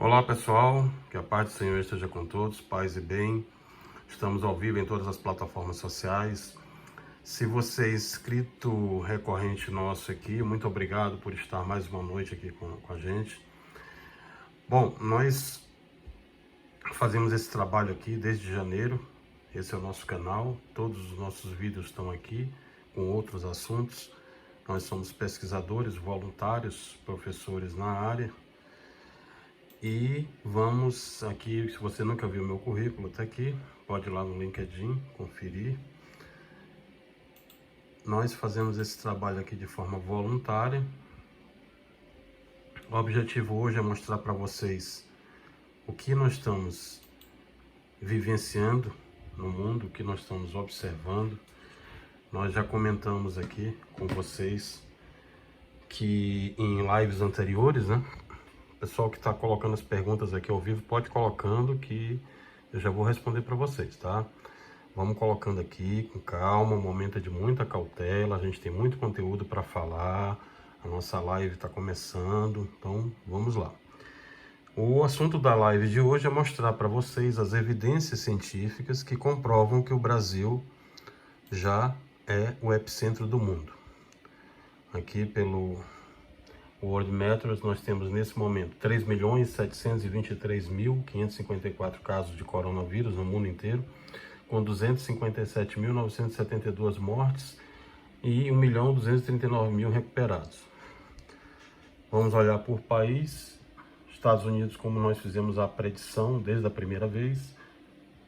Olá pessoal, que a paz do Senhor esteja com todos, paz e bem. Estamos ao vivo em todas as plataformas sociais. Se você é inscrito recorrente nosso aqui, muito obrigado por estar mais uma noite aqui com a gente. Bom, nós fazemos esse trabalho aqui desde janeiro. Esse é o nosso canal, todos os nossos vídeos estão aqui com outros assuntos. Nós somos pesquisadores, voluntários, professores na área. E vamos aqui, se você nunca viu meu currículo, tá aqui, pode ir lá no LinkedIn, conferir. Nós fazemos esse trabalho aqui de forma voluntária. O objetivo hoje é mostrar para vocês o que nós estamos vivenciando no mundo, o que nós estamos observando. Nós já comentamos aqui com vocês que em lives anteriores, né? O pessoal que está colocando as perguntas aqui ao vivo, pode colocando que eu já vou responder para vocês, tá? Vamos colocando aqui com calma, um momento é de muita cautela, a gente tem muito conteúdo para falar, a nossa live está começando, então vamos lá. O assunto da live de hoje é mostrar para vocês as evidências científicas que comprovam que o Brasil já é o epicentro do mundo. Aqui pelo World Meters, nós temos nesse momento 3.723.554 casos de coronavírus no mundo inteiro, com 257.972 mortes e 1.239.000 recuperados. Vamos olhar por país. Estados Unidos, como nós fizemos a predição desde a primeira vez.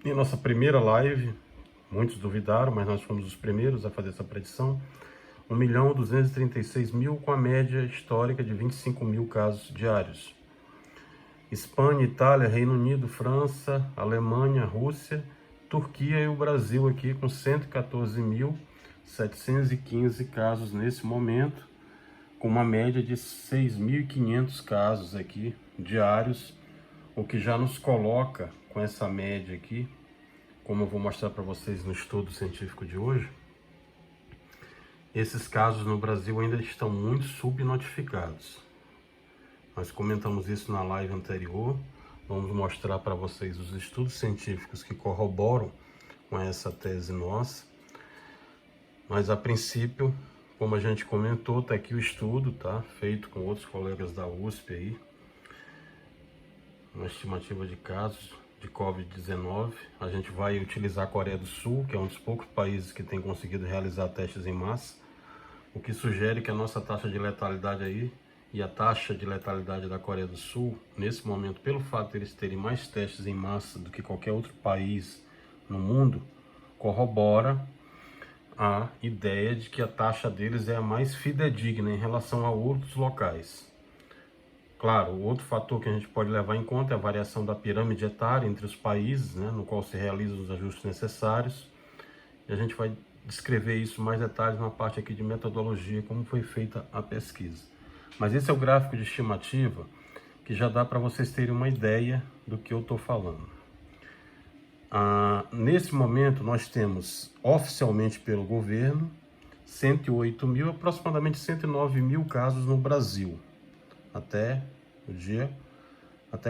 Em nossa primeira live, muitos duvidaram, mas nós fomos os primeiros a fazer essa predição. 1.236.000 com a média histórica de 25.000 casos diários. Espanha, Itália, Reino Unido, França, Alemanha, Rússia, Turquia e o Brasil aqui com 114.715 casos nesse momento, com uma média de 6.500 casos aqui diários, o que já nos coloca com essa média aqui, como eu vou mostrar para vocês no estudo científico de hoje. Esses casos no Brasil ainda estão muito subnotificados. Nós comentamos isso na live anterior. Vamos mostrar para vocês os estudos científicos que corroboram com essa tese nossa. Mas a princípio, como a gente comentou, está aqui o estudo, tá? Feito com outros colegas da USP aí. Uma estimativa de casos de Covid-19. A gente vai utilizar a Coreia do Sul, que é um dos poucos países que tem conseguido realizar testes em massa, o que sugere que a nossa taxa de letalidade aí e a taxa de letalidade da Coreia do Sul, nesse momento, pelo fato de eles terem mais testes em massa do que qualquer outro país no mundo, corrobora a ideia de que a taxa deles é a mais fidedigna em relação a outros locais. Claro, o outro fator que a gente pode levar em conta é a variação da pirâmide etária entre os países, né, no qual se realizam os ajustes necessários. E a gente vai descrever isso mais detalhes na parte aqui de metodologia, como foi feita a pesquisa. Mas esse é o gráfico de estimativa que já dá para vocês terem uma ideia do que eu estou falando. Nesse momento nós temos oficialmente pelo governo 108.000, aproximadamente 109.000 casos no Brasil, até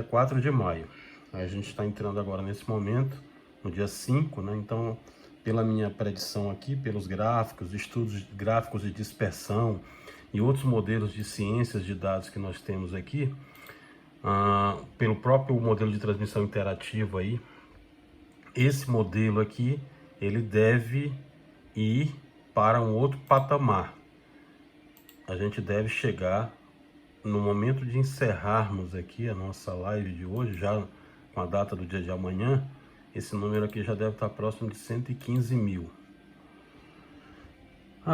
4 de maio. Aí a gente está entrando agora nesse momento, no dia 5, né? Então, pela minha predição aqui, pelos gráficos, estudos gráficos de dispersão e outros modelos de ciências de dados que nós temos aqui, pelo próprio modelo de transmissão interativa aí, esse modelo aqui, ele deve ir para um outro patamar. A gente deve chegar no momento de encerrarmos aqui a nossa live de hoje, já com a data do dia de amanhã, esse número aqui já deve estar próximo de 115.000.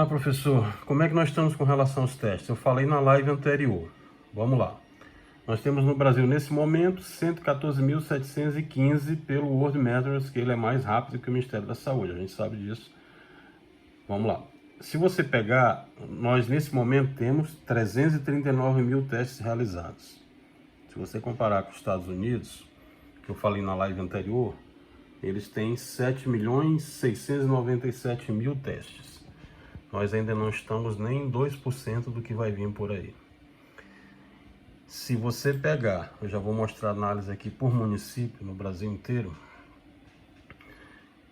Professor, como é que nós estamos com relação aos testes? Eu falei na live anterior. Vamos lá. Nós temos no Brasil, nesse momento, 114.715 pelo World Meters, que ele é mais rápido que o Ministério da Saúde, a gente sabe disso. Vamos lá. Se você pegar, nós nesse momento temos 339.000 testes realizados. Se você comparar com os Estados Unidos, que eu falei na live anterior, eles têm 7.697.000 testes. Nós ainda não estamos nem em 2% do que vai vir por aí. Se você pegar, eu já vou mostrar a análise aqui por município no Brasil inteiro,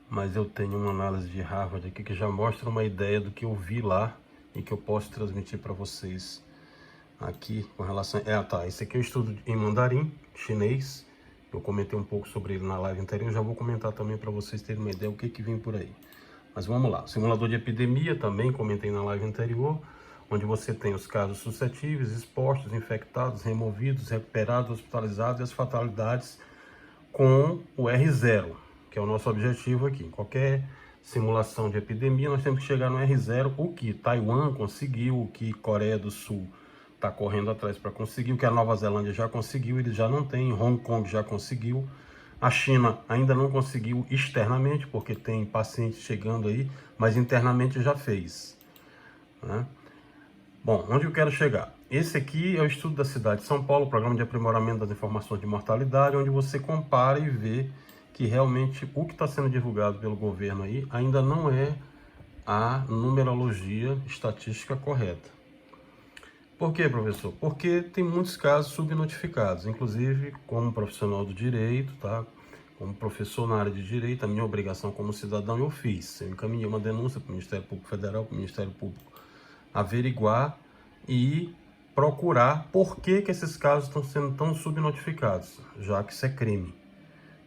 mas eu tenho uma análise de Harvard aqui que já mostra uma ideia do que eu vi lá e que eu posso transmitir para vocês aqui com relação... tá, esse aqui é um estudo em mandarim, chinês. Eu comentei um pouco sobre ele na live anterior, já vou comentar também para vocês terem uma ideia do que vem por aí. Mas vamos lá, simulador de epidemia também, comentei na live anterior, onde você tem os casos suscetíveis, expostos, infectados, removidos, recuperados, hospitalizados e as fatalidades com o R0, que é o nosso objetivo aqui. Em qualquer simulação de epidemia, nós temos que chegar no R0, o que Taiwan conseguiu, o que Coreia do Sul está correndo atrás para conseguir, o que a Nova Zelândia já conseguiu, eles já não têm, Hong Kong já conseguiu, a China ainda não conseguiu externamente, porque tem pacientes chegando aí, mas internamente já fez, né? Bom, onde eu quero chegar? Esse aqui é o estudo da cidade de São Paulo, Programa de Aprimoramento das Informações de Mortalidade, onde você compara e vê que realmente o que está sendo divulgado pelo governo aí ainda não é a numerologia estatística correta. Por quê, professor? Porque tem muitos casos subnotificados, inclusive como profissional do direito, tá? Como professor na área de direito, a minha obrigação como cidadão eu fiz. Eu encaminhei uma denúncia para o Ministério Público Federal, para o Ministério Público averiguar e procurar por que esses casos estão sendo tão subnotificados, já que isso é crime.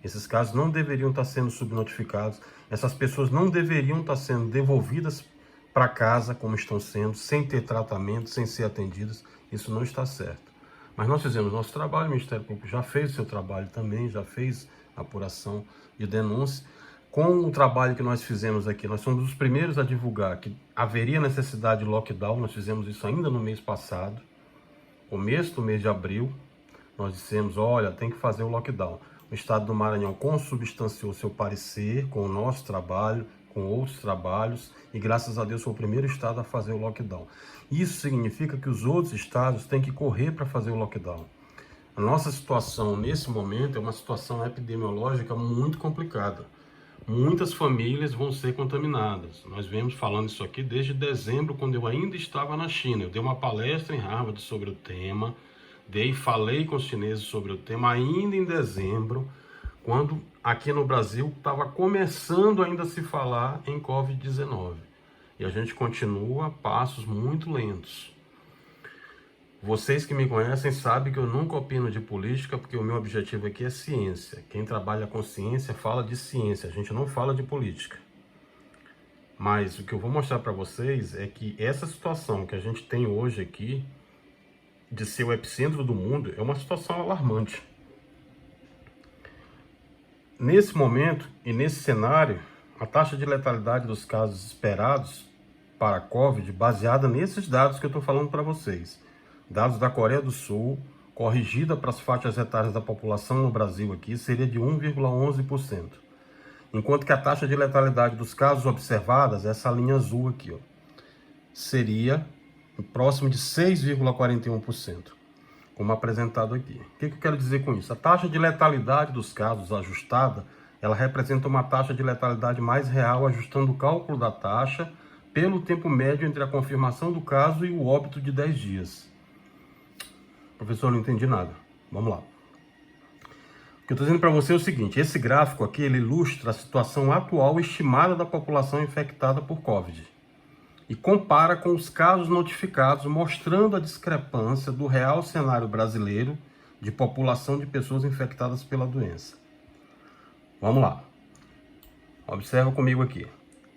Esses casos não deveriam estar sendo subnotificados, essas pessoas não deveriam estar sendo devolvidas para casa como estão sendo, sem ter tratamento, sem ser atendidas. Isso não está certo. Mas nós fizemos nosso trabalho, o Ministério Público já fez o seu trabalho também, já fez a apuração de denúncia. Com o trabalho que nós fizemos aqui, nós somos os primeiros a divulgar que haveria necessidade de lockdown. Nós fizemos isso ainda no mês passado, começo do mês de abril. Nós dissemos, olha, tem que fazer o lockdown. O Estado do Maranhão consubstanciou seu parecer com o nosso trabalho, com outros trabalhos, e graças a Deus foi o primeiro estado a fazer o lockdown. Isso significa que os outros estados têm que correr para fazer o lockdown. A nossa situação nesse momento é uma situação epidemiológica muito complicada. Muitas famílias vão ser contaminadas. Nós vemos falando isso aqui desde dezembro, quando eu ainda estava na China. Eu dei uma palestra em Harvard sobre o tema, falei com os chineses sobre o tema ainda em dezembro, quando aqui no Brasil estava começando ainda a se falar em Covid-19. E a gente continua a passos muito lentos. Vocês que me conhecem sabem que eu nunca opino de política, porque o meu objetivo aqui é ciência. Quem trabalha com ciência fala de ciência, a gente não fala de política. Mas o que eu vou mostrar para vocês é que essa situação que a gente tem hoje aqui, de ser o epicentro do mundo, é uma situação alarmante. Nesse momento e nesse cenário, a taxa de letalidade dos casos esperados para a Covid, baseada nesses dados que eu estou falando para vocês, dados da Coreia do Sul, corrigida para as faixas etárias da população no Brasil aqui, seria de 1,11%. Enquanto que a taxa de letalidade dos casos observadas, essa linha azul aqui, ó, seria próximo de 6,41%, como apresentado aqui. O que eu quero dizer com isso? A taxa de letalidade dos casos ajustada, ela representa uma taxa de letalidade mais real, ajustando o cálculo da taxa pelo tempo médio entre a confirmação do caso e o óbito de 10 dias. Professor, não entendi nada. Vamos lá. O que eu estou dizendo para você é o seguinte, esse gráfico aqui, ele ilustra a situação atual estimada da população infectada por Covid e compara com os casos notificados, mostrando a discrepância do real cenário brasileiro de população de pessoas infectadas pela doença. Vamos lá. Observa comigo aqui.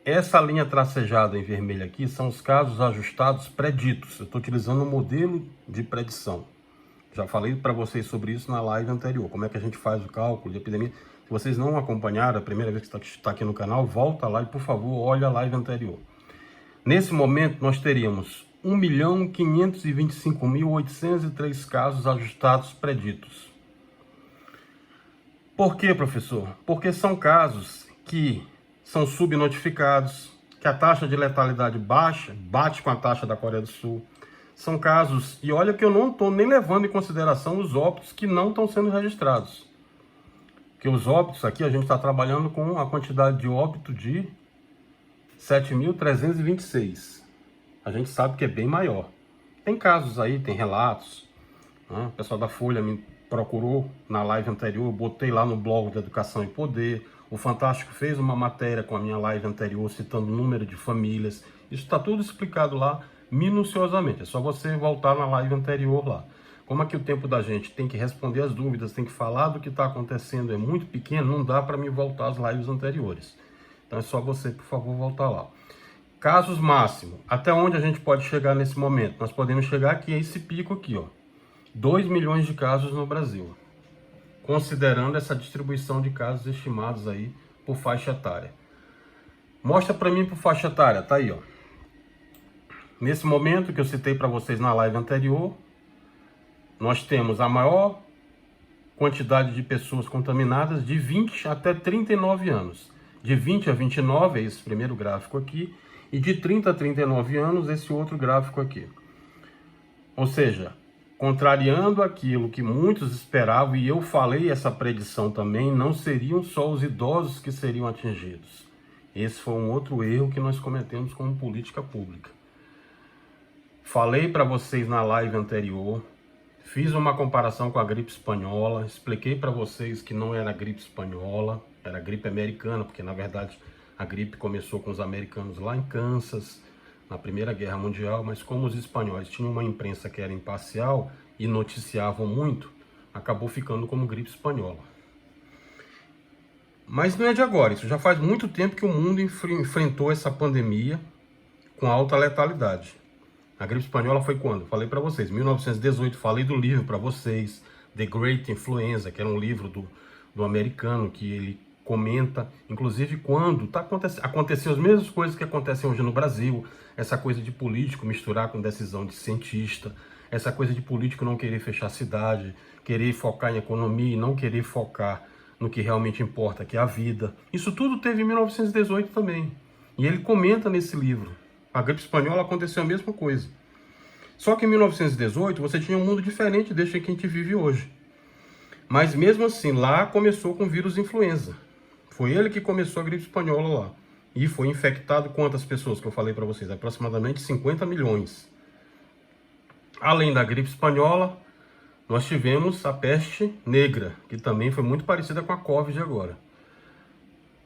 Essa linha tracejada em vermelho aqui são os casos ajustados preditos. Eu estou utilizando um modelo de predição. Já falei para vocês sobre isso na live anterior, como é que a gente faz o cálculo de epidemia. Se vocês não acompanharam, a primeira vez que está aqui no canal, volta lá e, por favor, olha a live anterior. Nesse momento, nós teríamos 1.525.803 casos ajustados preditos. Por quê, professor? Porque são casos que são subnotificados, que a taxa de letalidade baixa, bate com a taxa da Coreia do Sul. São casos, e olha que eu não estou nem levando em consideração os óbitos que não estão sendo registrados. Porque os óbitos aqui, a gente está trabalhando com a quantidade de óbito de 7.326. A gente sabe que é bem maior. Tem casos aí, tem relatos, né? O pessoal da Folha me procurou na live anterior, eu botei lá no blog da Educação e Poder. O Fantástico fez uma matéria com a minha live anterior, citando o número de famílias. Isso está tudo explicado lá minuciosamente. É só você voltar na live anterior lá. Como aqui o tempo da gente tem que responder as dúvidas, tem que falar do que está acontecendo, é muito pequeno, não dá para me voltar às lives anteriores. Então é só você, por favor, voltar lá. Casos máximo. Até onde a gente pode chegar nesse momento? Nós podemos chegar aqui a esse pico aqui, ó. 2 milhões de casos no Brasil, considerando essa distribuição de casos estimados aí por faixa etária. Mostra para mim por faixa etária, tá aí, ó. Nesse momento que eu citei para vocês na live anterior, nós temos a maior quantidade de pessoas contaminadas de 20 até 39 anos. De 20 a 29 é esse primeiro gráfico aqui, e de 30 a 39 anos esse outro gráfico aqui. Ou seja, contrariando aquilo que muitos esperavam, e eu falei essa predição também, não seriam só os idosos que seriam atingidos. Esse foi um outro erro que nós cometemos como política pública. Falei para vocês na live anterior, fiz uma comparação com a gripe espanhola, expliquei para vocês que não era gripe espanhola, era gripe americana, porque na verdade a gripe começou com os americanos lá em Kansas, na Primeira Guerra Mundial, mas como os espanhóis tinham uma imprensa que era imparcial e noticiavam muito, acabou ficando como gripe espanhola. Mas não é de agora, isso já faz muito tempo que o mundo enfrentou essa pandemia com alta letalidade. A gripe espanhola foi quando? Falei para vocês, 1918, falei do livro para vocês, The Great Influenza, que era um livro do americano, que ele comenta, inclusive quando aconteceu as mesmas coisas que acontecem hoje no Brasil, essa coisa de político misturar com decisão de cientista, essa coisa de político não querer fechar a cidade, querer focar em economia e não querer focar no que realmente importa, que é a vida. Isso tudo teve em 1918 também. E ele comenta nesse livro. A gripe espanhola aconteceu a mesma coisa. Só que em 1918 você tinha um mundo diferente deste que a gente vive hoje. Mas mesmo assim, lá começou com o vírus influenza. Foi ele que começou a gripe espanhola lá. E foi infectado quantas pessoas que eu falei para vocês? Aproximadamente 50 milhões. Além da gripe espanhola, nós tivemos a peste negra, que também foi muito parecida com a Covid agora.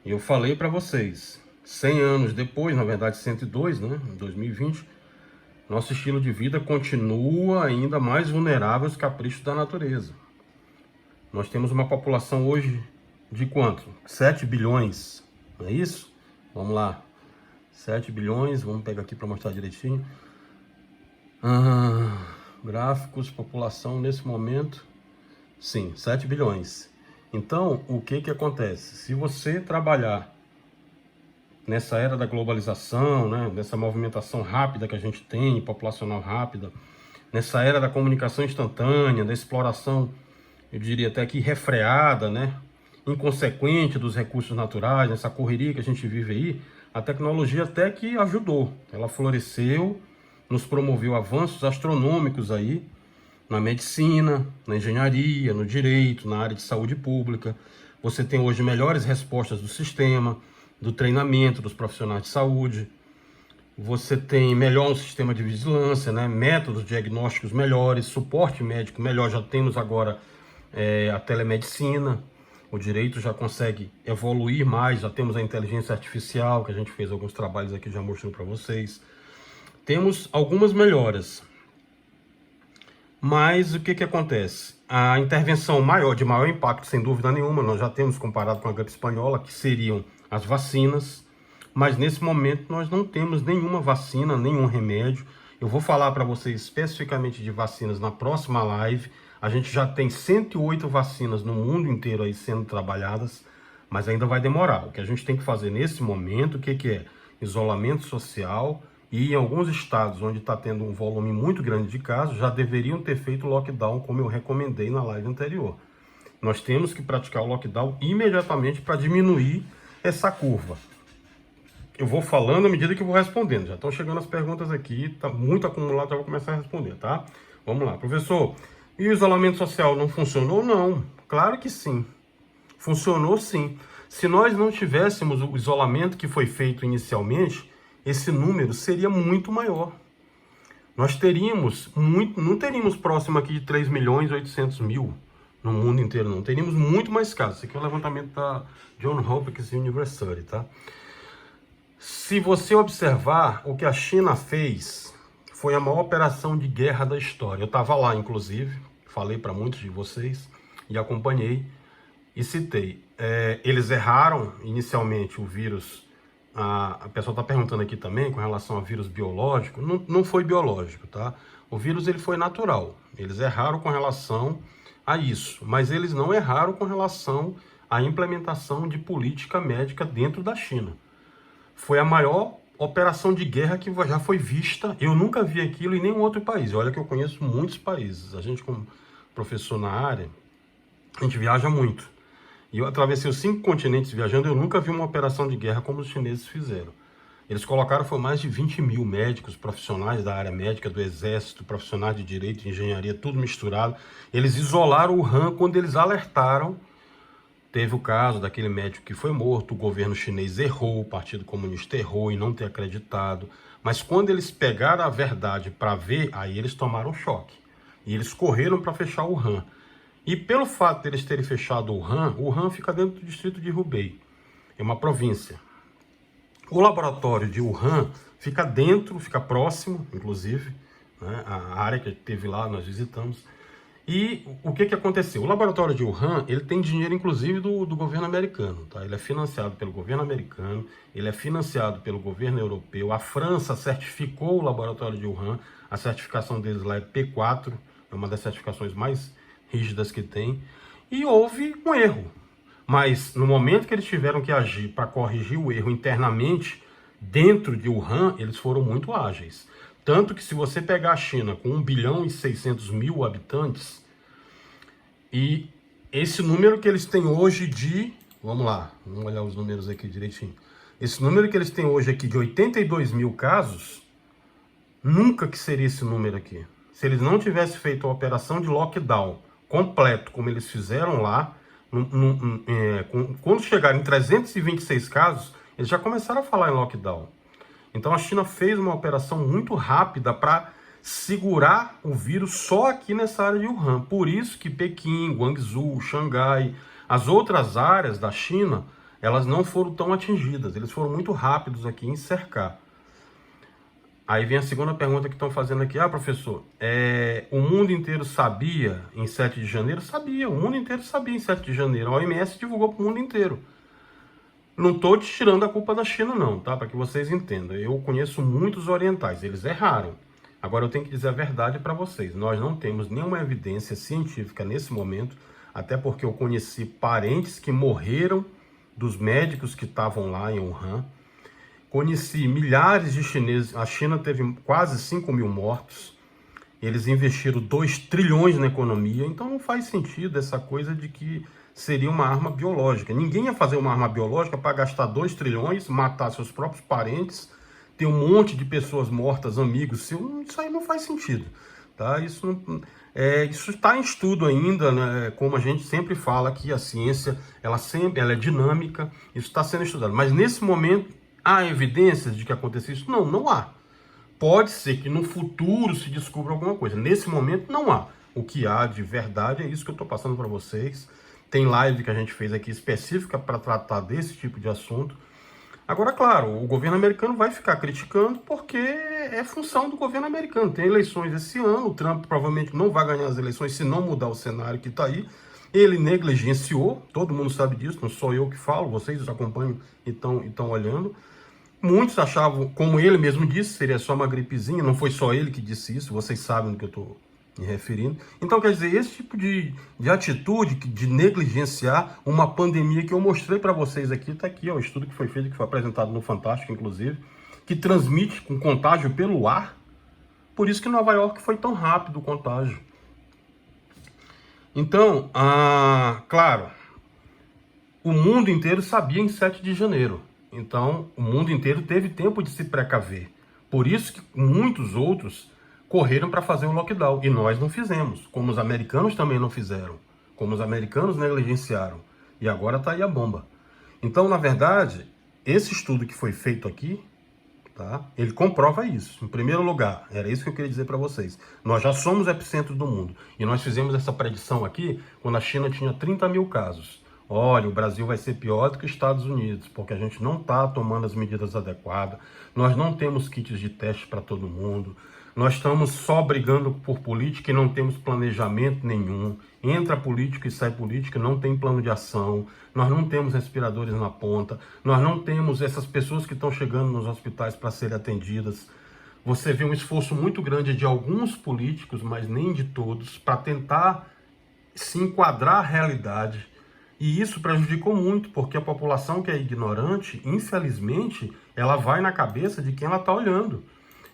E eu falei para vocês, 100 anos depois, na verdade 102, né, em 2020, nosso estilo de vida continua ainda mais vulnerável aos caprichos da natureza. Nós temos uma população hoje de quanto? 7 bilhões, não é isso? Vamos lá, 7 bilhões, vamos pegar aqui para mostrar direitinho. Gráficos, população nesse momento, sim, 7 bilhões. Então, o que acontece? Se você trabalhar nessa era da globalização, né, nessa movimentação rápida que a gente tem, populacional rápida, nessa era da comunicação instantânea, da exploração, eu diria até que refreada, né, inconsequente dos recursos naturais, nessa correria que a gente vive aí, a tecnologia até que ajudou. Ela floresceu, nos promoveu avanços astronômicos aí, na medicina, na engenharia, no direito, na área de saúde pública. Você tem hoje melhores respostas do sistema, do treinamento dos profissionais de saúde. Você tem melhor um sistema de vigilância, né? Métodos diagnósticos melhores, suporte médico melhor. Já temos agora a telemedicina. O direito já consegue evoluir mais, já temos a inteligência artificial, que a gente fez alguns trabalhos aqui, já mostrou para vocês. Temos algumas melhoras. Mas o que acontece? A intervenção de maior impacto, sem dúvida nenhuma, nós já temos comparado com a gripe espanhola, que seriam as vacinas, mas nesse momento nós não temos nenhuma vacina, nenhum remédio. Eu vou falar para vocês especificamente de vacinas na próxima live. A gente já tem 108 vacinas no mundo inteiro aí sendo trabalhadas, mas ainda vai demorar. O que a gente tem que fazer nesse momento, o que é? Isolamento social. E em alguns estados onde está tendo um volume muito grande de casos, já deveriam ter feito lockdown, como eu recomendei na live anterior. Nós temos que praticar o lockdown imediatamente para diminuir essa curva. Eu vou falando à medida que eu vou respondendo. Já estão chegando as perguntas aqui, está muito acumulado, já vou começar a responder, tá? Vamos lá, professor. E o isolamento social não funcionou? Não, claro que sim. Funcionou sim. Se nós não tivéssemos o isolamento que foi feito inicialmente, esse número seria muito maior. nós teríamos não teríamos próximo aqui de 3.800.000 no mundo inteiro, não. Teríamos muito mais casos. Isso aqui é um levantamento da Johns Hopkins University, tá? Se você observar, o que a China fez foi a maior operação de guerra da história. Eu estava lá, inclusive, falei para muitos de vocês e acompanhei e citei. Eles erraram inicialmente o vírus. A pessoa está perguntando aqui também com relação ao vírus biológico. Não foi biológico, tá? O vírus ele foi natural. Eles erraram com relação a isso, mas eles não erraram com relação à implementação de política médica dentro da China. Foi a maior operação de guerra que já foi vista. Eu nunca vi aquilo em nenhum outro país. Olha que eu conheço muitos países. A gente, como professor na área, a gente viaja muito. E eu atravessei os 5 continentes viajando, eu nunca vi uma operação de guerra como os chineses fizeram. Eles colocaram, foi mais de 20.000 médicos, profissionais da área médica, do exército, profissionais de direito, de engenharia, tudo misturado. Eles isolaram o Wuhan quando eles alertaram. Teve o caso daquele médico que foi morto, o governo chinês errou, o Partido Comunista errou em não ter acreditado. Mas quando eles pegaram a verdade para ver, aí eles tomaram choque. E eles correram para fechar o Wuhan. E pelo fato de eles terem fechado o Wuhan fica dentro do distrito de Hubei. É uma província. O laboratório de Wuhan fica dentro, fica próximo, inclusive, né, a área que teve lá, nós visitamos. E o que aconteceu? O laboratório de Wuhan, ele tem dinheiro, inclusive, do governo americano. Tá? Ele é financiado pelo governo americano, ele é financiado pelo governo europeu. A França certificou o laboratório de Wuhan. A certificação deles lá é P4, é uma das certificações mais rígidas que tem. E houve um erro. Mas no momento que eles tiveram que agir para corrigir o erro internamente, dentro de Wuhan, eles foram muito ágeis. Tanto que se você pegar a China com 1.600.000 habitantes, e esse número que eles têm hoje de... Vamos lá, vamos olhar os números aqui direitinho. Esse número que eles têm hoje aqui de 82.000 casos, nunca que seria esse número aqui. Se eles não tivessem feito a operação de lockdown completo, como eles fizeram lá, quando chegaram em 326 casos, eles já começaram a falar em lockdown. Então a China fez uma operação muito rápida para segurar o vírus só aqui nessa área de Wuhan. Por isso que Pequim, Guangzhou, Xangai, as outras áreas da China, elas não foram tão atingidas. Eles foram muito rápidos aqui em cercar. Aí vem a segunda pergunta que estão fazendo aqui. Ah, professor, o mundo inteiro sabia em 7 de janeiro? Sabia, o mundo inteiro sabia em 7 de janeiro. A OMS divulgou para o mundo inteiro. Não estou tirando a culpa da China não, tá? Para que vocês entendam. Eu conheço muitos orientais, eles erraram. Agora eu tenho que dizer a verdade para vocês. Nós não temos nenhuma evidência científica nesse momento, até porque eu conheci parentes que morreram dos médicos que estavam lá em Wuhan. Conheci milhares de chineses, a China teve quase 5.000 mortos. Eles investiram 2 trilhões na economia, então não faz sentido essa coisa de que seria uma arma biológica. Ninguém ia fazer uma arma biológica para gastar 2 trilhões, matar seus próprios parentes, ter um monte de pessoas mortas, amigos. Isso aí não faz sentido. Tá? Isso está em estudo ainda, né? Como a gente sempre fala que a ciência ela é dinâmica, isso está sendo estudado. Mas nesse momento, há evidências de que aconteceu isso? Não, não há. Pode ser que no futuro se descubra alguma coisa. Nesse momento, não há. O que há de verdade é isso que eu estou passando para vocês. Tem live que a gente fez aqui específica para tratar desse tipo de assunto. Agora, claro, o governo americano vai ficar criticando porque é função do governo americano. Tem eleições esse ano, o Trump provavelmente não vai ganhar as eleições se não mudar o cenário que está aí. Ele negligenciou, todo mundo sabe disso, não sou eu que falo, vocês acompanham e estão olhando. Muitos achavam, como ele mesmo disse, seria só uma gripezinha, não foi só ele que disse isso, vocês sabem do que eu estou me referindo. Então, quer dizer, esse tipo de atitude, de negligenciar uma pandemia que eu mostrei para vocês aqui, está aqui, ó, o estudo que foi feito, que foi apresentado no Fantástico, inclusive, que transmite com contágio pelo ar, por isso que Nova York foi tão rápido o contágio. Então, claro, o mundo inteiro sabia em 7 de janeiro, então o mundo inteiro teve tempo de se precaver, por isso que muitos outros correram para fazer um lockdown, e nós não fizemos, como os americanos também não fizeram, como os americanos negligenciaram, e agora está aí a bomba. Então, na verdade, esse estudo que foi feito aqui, tá? Ele comprova isso. Em primeiro lugar, era isso que eu queria dizer para vocês. Nós já somos epicentro do mundo. E nós fizemos essa predição aqui quando a China tinha 30 mil casos. Olha, o Brasil vai ser pior do que os Estados Unidos, porque a gente não está tomando as medidas adequadas. Nós não temos kits de teste para todo mundo. Nós estamos só brigando por política e não temos planejamento nenhum. Entra político e sai político, não tem plano de ação. Nós não temos respiradores na ponta. Nós não temos essas pessoas que estão chegando nos hospitais para serem atendidas. Você vê um esforço muito grande de alguns políticos, mas nem de todos, para tentar se enquadrar à realidade. E isso prejudicou muito, porque a população que é ignorante, infelizmente, ela vai na cabeça de quem ela está olhando.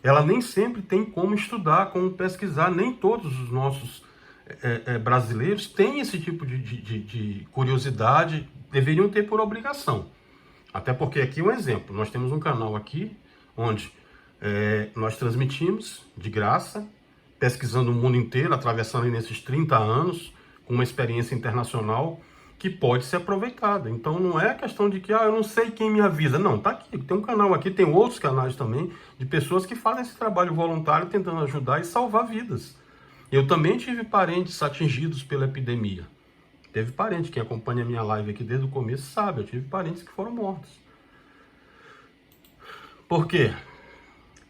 Ela nem sempre tem como estudar, como pesquisar. Nem todos os nossos brasileiros têm esse tipo de curiosidade, deveriam ter por obrigação. Até porque aqui é um exemplo, nós temos um canal aqui, onde nós transmitimos de graça, pesquisando o mundo inteiro, atravessando nesses 30 anos, com uma experiência internacional, que pode ser aproveitada. Então não é questão de que eu não sei quem me avisa. Não, tá aqui, tem um canal aqui, tem outros canais também, de pessoas que fazem esse trabalho voluntário tentando ajudar e salvar vidas. Eu também tive parentes atingidos pela epidemia. Teve parente, quem acompanha a minha live aqui desde o começo sabe, eu tive parentes que foram mortos. Por quê?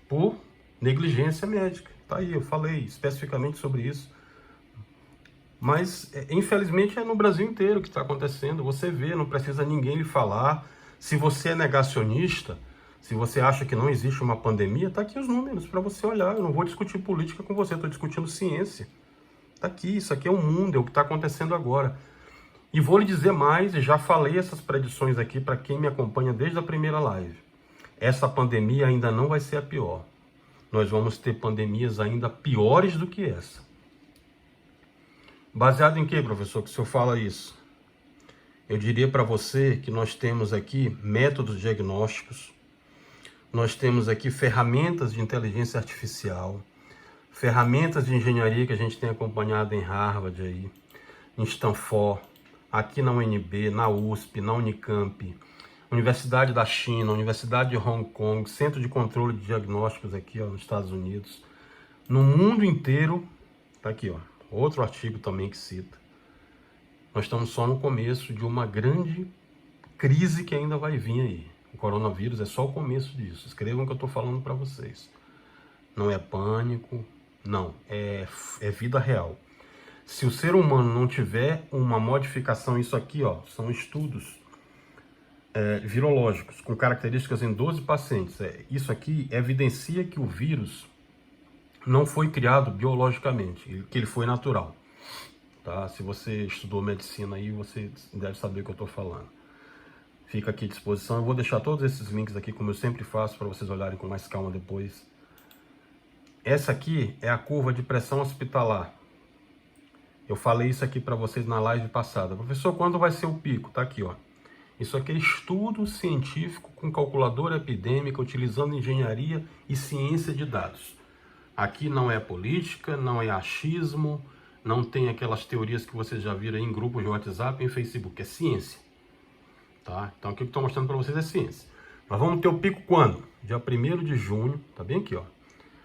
Por negligência médica. Tá aí, eu falei especificamente sobre isso. Mas, infelizmente, é no Brasil inteiro que está acontecendo. Você vê, não precisa ninguém lhe falar. Se você é negacionista, se você acha que não existe uma pandemia, tá aqui os números para você olhar. Eu não vou discutir política com você, estou discutindo ciência. Tá aqui, isso aqui é o mundo, é o que está acontecendo agora. E vou lhe dizer mais, já falei essas predições aqui para quem me acompanha desde a primeira live. Essa pandemia ainda não vai ser a pior. Nós vamos ter pandemias ainda piores do que essa. Baseado em que, professor, que o senhor fala isso? Eu diria para você que nós temos aqui métodos diagnósticos, nós temos aqui ferramentas de inteligência artificial, ferramentas de engenharia que a gente tem acompanhado em Harvard, aí, em Stanford, aqui na UNB, na USP, na Unicamp, Universidade da China, Universidade de Hong Kong, Centro de Controle de Diagnósticos aqui nos Estados Unidos. No mundo inteiro, tá aqui, outro artigo também que cita. Nós estamos só no começo de uma grande crise que ainda vai vir aí. O coronavírus é só o começo disso. Escrevam o que eu estou falando para vocês. Não é pânico, não. É vida real. Se o ser humano não tiver uma modificação, isso aqui são estudos virológicos com características em 12 pacientes. Isso aqui evidencia que o vírus não foi criado biologicamente, que ele foi natural. Tá? Se você estudou medicina aí, você deve saber o que eu estou falando. Fica aqui à disposição. Eu vou deixar todos esses links aqui, como eu sempre faço, para vocês olharem com mais calma depois. Essa aqui é a curva de pressão hospitalar. Eu falei isso aqui para vocês na live passada. Professor, quando vai ser o pico? Tá aqui, Isso aqui é estudo científico com calculadora epidêmica, utilizando engenharia e ciência de dados. Aqui não é política, não é achismo, não tem aquelas teorias que vocês já viram aí em grupos de WhatsApp e em Facebook. É ciência. Tá? Então aqui que eu estou mostrando para vocês é ciência. Nós vamos ter o pico quando? Dia 1º de junho, tá bem aqui,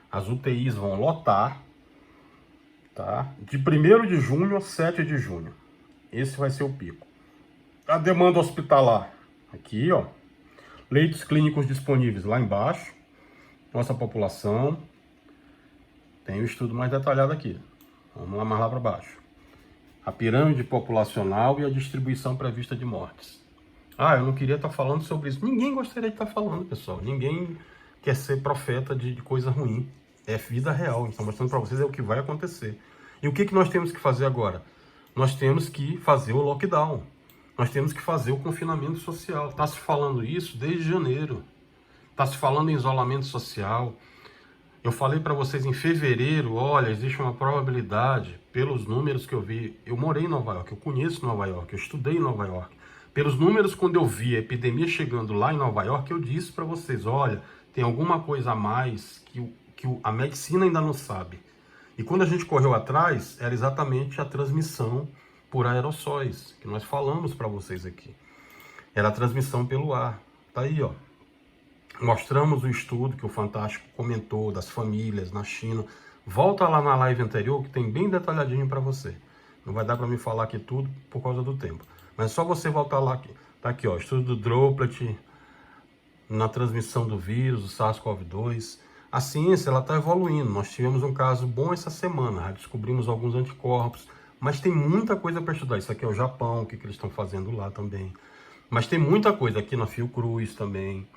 As UTIs vão lotar, tá? De 1º de junho a 7 de junho. Esse vai ser o pico. A demanda hospitalar, aqui, Leitos clínicos disponíveis lá embaixo. Nossa população. Tem o estudo mais detalhado aqui. Vamos lá mais lá para baixo. A pirâmide populacional e a distribuição prevista de mortes. Eu não queria estar falando sobre isso. Ninguém gostaria de estar falando, pessoal. Ninguém quer ser profeta de coisa ruim. É vida real. Estou mostrando para vocês o que vai acontecer. E o que nós temos que fazer agora? Nós temos que fazer o lockdown. Nós temos que fazer o confinamento social. Está se falando isso desde janeiro. Está se falando em isolamento social. Eu falei para vocês em fevereiro, olha, existe uma probabilidade, pelos números que eu vi, eu morei em Nova York, eu conheço Nova York, eu estudei em Nova York. Pelos números, quando eu vi a epidemia chegando lá em Nova York, eu disse para vocês, olha, tem alguma coisa a mais que a medicina ainda não sabe. E quando a gente correu atrás, era exatamente a transmissão por aerossóis, que nós falamos para vocês aqui. Era a transmissão pelo ar. Tá aí, Mostramos o estudo que o Fantástico comentou das famílias na China. Volta lá na live anterior que tem bem detalhadinho para você. Não vai dar para me falar aqui tudo por causa do tempo. Mas é só você voltar lá. Tá aqui, ó, estudo do Droplet na transmissão do vírus, do SARS-CoV-2. A ciência ela está evoluindo. Nós tivemos um caso bom essa semana. Já descobrimos alguns anticorpos. Mas tem muita coisa para estudar. Isso aqui é o Japão, o que eles estão fazendo lá também. Mas tem muita coisa aqui na Fiocruz também.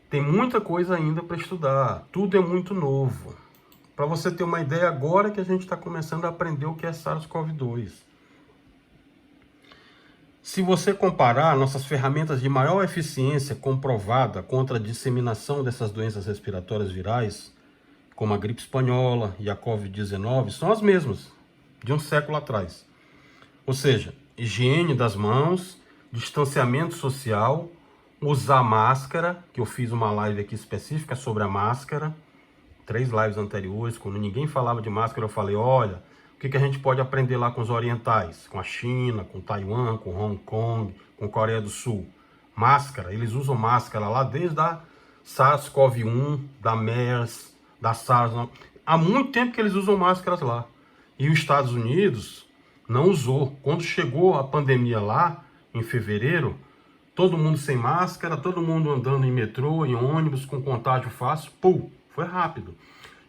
Tem muita coisa ainda para estudar. Tudo é muito novo. Para você ter uma ideia, agora que a gente está começando a aprender o que é SARS-CoV-2. Se você comparar nossas ferramentas de maior eficiência comprovada contra a disseminação dessas doenças respiratórias virais, como a gripe espanhola e a Covid-19, são as mesmas de um século atrás. Ou seja, higiene das mãos, distanciamento social, usar máscara, que eu fiz uma live aqui específica sobre a máscara, 3 lives anteriores, quando ninguém falava de máscara, eu falei, olha, o que a gente pode aprender lá com os orientais, com a China, com Taiwan, com Hong Kong, com Coreia do Sul. Máscara, eles usam máscara lá desde a SARS-CoV-1, da MERS, da SARS. Há muito tempo que eles usam máscaras lá. E os Estados Unidos não usou. Quando chegou a pandemia lá, em fevereiro, todo mundo sem máscara, todo mundo andando em metrô, em ônibus, com contágio fácil, foi rápido.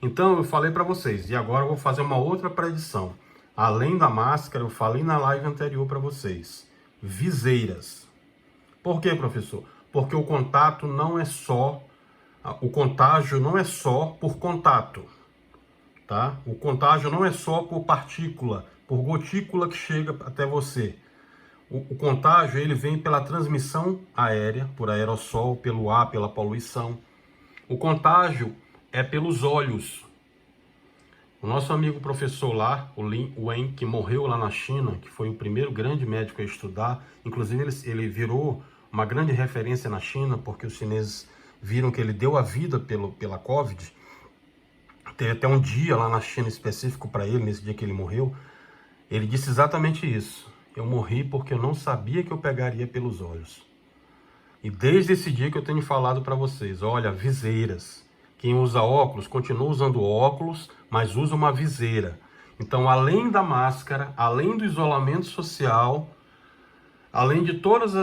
Então eu falei para vocês, e agora eu vou fazer uma outra predição. Além da máscara, eu falei na live anterior para vocês, viseiras. Por quê, professor? Porque o contato não é só, o contágio não é só por contato, tá? O contágio não é só por partícula, por gotícula que chega até você. O contágio ele vem pela transmissão aérea, por aerossol, pelo ar, pela poluição. O contágio é pelos olhos. O nosso amigo professor lá, o Lin Wen, que morreu lá na China, que foi o primeiro grande médico a estudar, inclusive ele virou uma grande referência na China, porque os chineses viram que ele deu a vida pela Covid. Teve até um dia lá na China específico para ele, nesse dia que ele morreu. Ele disse exatamente isso. Eu morri porque eu não sabia que eu pegaria pelos olhos. E desde esse dia que eu tenho falado para vocês, olha, viseiras. Quem usa óculos, continua usando óculos, mas usa uma viseira. Então, além da máscara, além do isolamento social, além de todas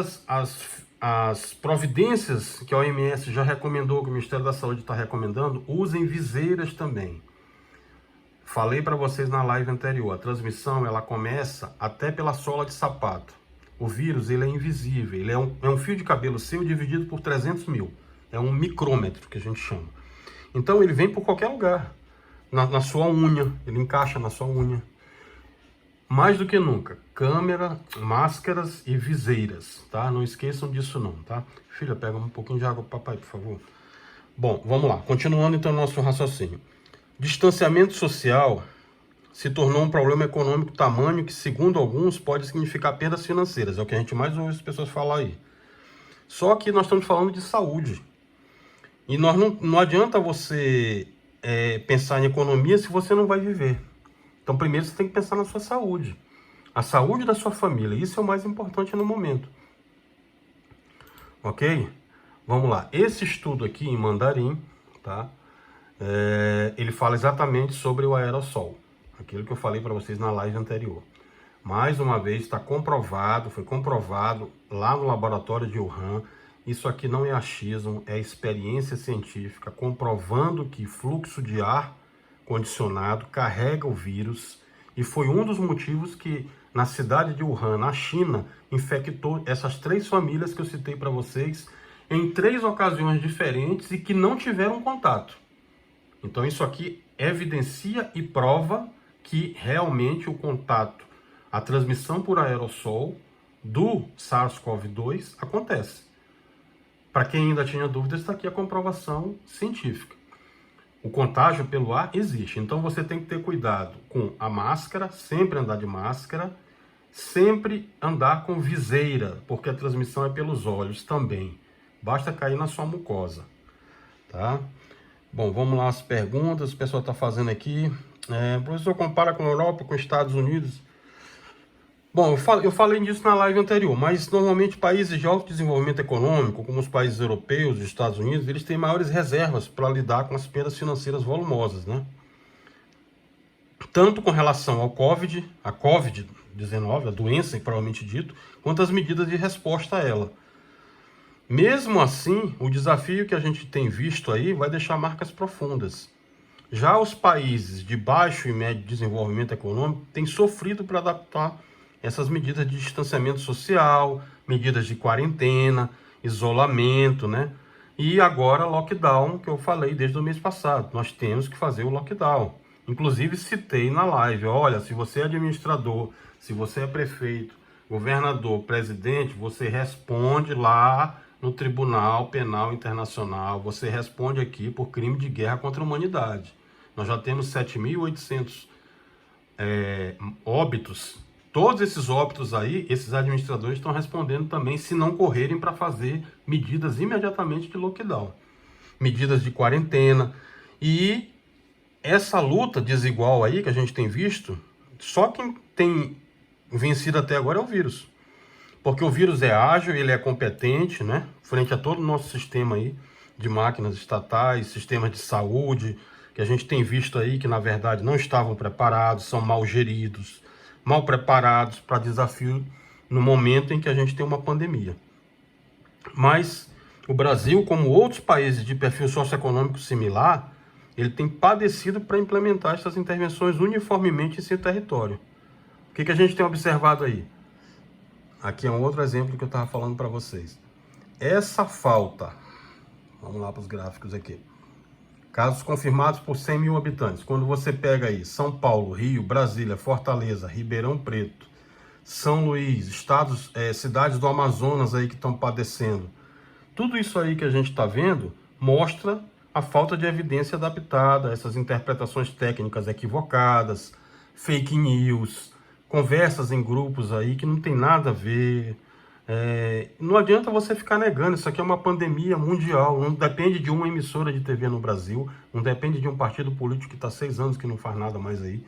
as providências que a OMS já recomendou, que o Ministério da Saúde está recomendando, usem viseiras também. Falei para vocês na live anterior, a transmissão ela começa até pela sola de sapato. O vírus ele é invisível, ele é um fio de cabelo seu dividido por 300 mil. É um micrômetro que a gente chama. Então ele vem por qualquer lugar, na sua unha, ele encaixa na sua unha. Mais do que nunca, câmera, máscaras e viseiras, tá? Não esqueçam disso não, tá? Filha, pega um pouquinho de água pro papai, por favor. Bom, vamos lá, continuando então o nosso raciocínio. Distanciamento social se tornou um problema econômico tamanho que, segundo alguns, pode significar perdas financeiras. É o que a gente mais ouve as pessoas falar aí. Só que nós estamos falando de saúde. E não adianta você pensar em economia se você não vai viver. Então, primeiro você tem que pensar na sua saúde. A saúde da sua família. Isso é o mais importante no momento. Ok? Vamos lá. Esse estudo aqui em mandarim, tá? Ele fala exatamente sobre o aerossol, aquilo que eu falei para vocês na live anterior. Mais uma vez está comprovado, foi comprovado lá no laboratório de Wuhan. Isso aqui não é achismo, é experiência científica comprovando que fluxo de ar condicionado carrega o vírus e foi um dos motivos que na cidade de Wuhan, na China, infectou essas 3 famílias que eu citei para vocês em 3 ocasiões diferentes e que não tiveram contato. Então isso aqui evidencia e prova que realmente o contato, a transmissão por aerossol do SARS-CoV-2 acontece. Para quem ainda tinha dúvidas, está aqui a comprovação científica. O contágio pelo ar existe, então você tem que ter cuidado com a máscara, sempre andar de máscara, sempre andar com viseira, porque a transmissão é pelos olhos também. Basta cair na sua mucosa, tá? Bom, vamos lá as perguntas, o pessoal está fazendo aqui. Professor, compara com a Europa, com os Estados Unidos? Bom, eu falei disso na live anterior, mas normalmente países de alto desenvolvimento econômico, como os países europeus, os Estados Unidos, eles têm maiores reservas para lidar com as perdas financeiras volumosas, né? Tanto com relação ao a Covid-19, a doença, provavelmente dito, quanto as medidas de resposta a ela. Mesmo assim, o desafio que a gente tem visto aí vai deixar marcas profundas. Já os países de baixo e médio desenvolvimento econômico têm sofrido para adaptar essas medidas de distanciamento social, medidas de quarentena, isolamento, né? E agora lockdown, que eu falei desde o mês passado. Nós temos que fazer o lockdown. Inclusive citei na live, olha, se você é administrador, se você é prefeito, governador, presidente, você responde lá no Tribunal Penal Internacional, você responde aqui por crime de guerra contra a humanidade. Nós já temos 7.800 óbitos. Todos esses óbitos aí, esses administradores estão respondendo também se não correrem para fazer medidas imediatamente de lockdown, medidas de quarentena. E essa luta desigual aí que a gente tem visto, só quem tem vencido até agora é o vírus. Porque o vírus é ágil, ele é competente, né? Frente a todo o nosso sistema aí de máquinas estatais, sistemas de saúde, que a gente tem visto aí que na verdade não estavam preparados, são mal geridos, mal preparados para desafio no momento em que a gente tem uma pandemia. Mas o Brasil, como outros países de perfil socioeconômico similar, ele tem padecido para implementar essas intervenções uniformemente em seu território. O que a gente tem observado aí? Aqui é um outro exemplo que eu estava falando para vocês. Essa falta, vamos lá para os gráficos aqui. Casos confirmados por 100 mil habitantes. Quando você pega aí São Paulo, Rio, Brasília, Fortaleza, Ribeirão Preto, São Luís, cidades do Amazonas aí que estão padecendo. Tudo isso aí que a gente está vendo mostra a falta de evidência adaptada, essas interpretações técnicas equivocadas, fake news, conversas em grupos aí que não tem nada a ver. Não adianta você ficar negando, isso aqui é uma pandemia mundial, não depende de uma emissora de TV no Brasil, não depende de um partido político que está 6 anos que não faz nada mais aí.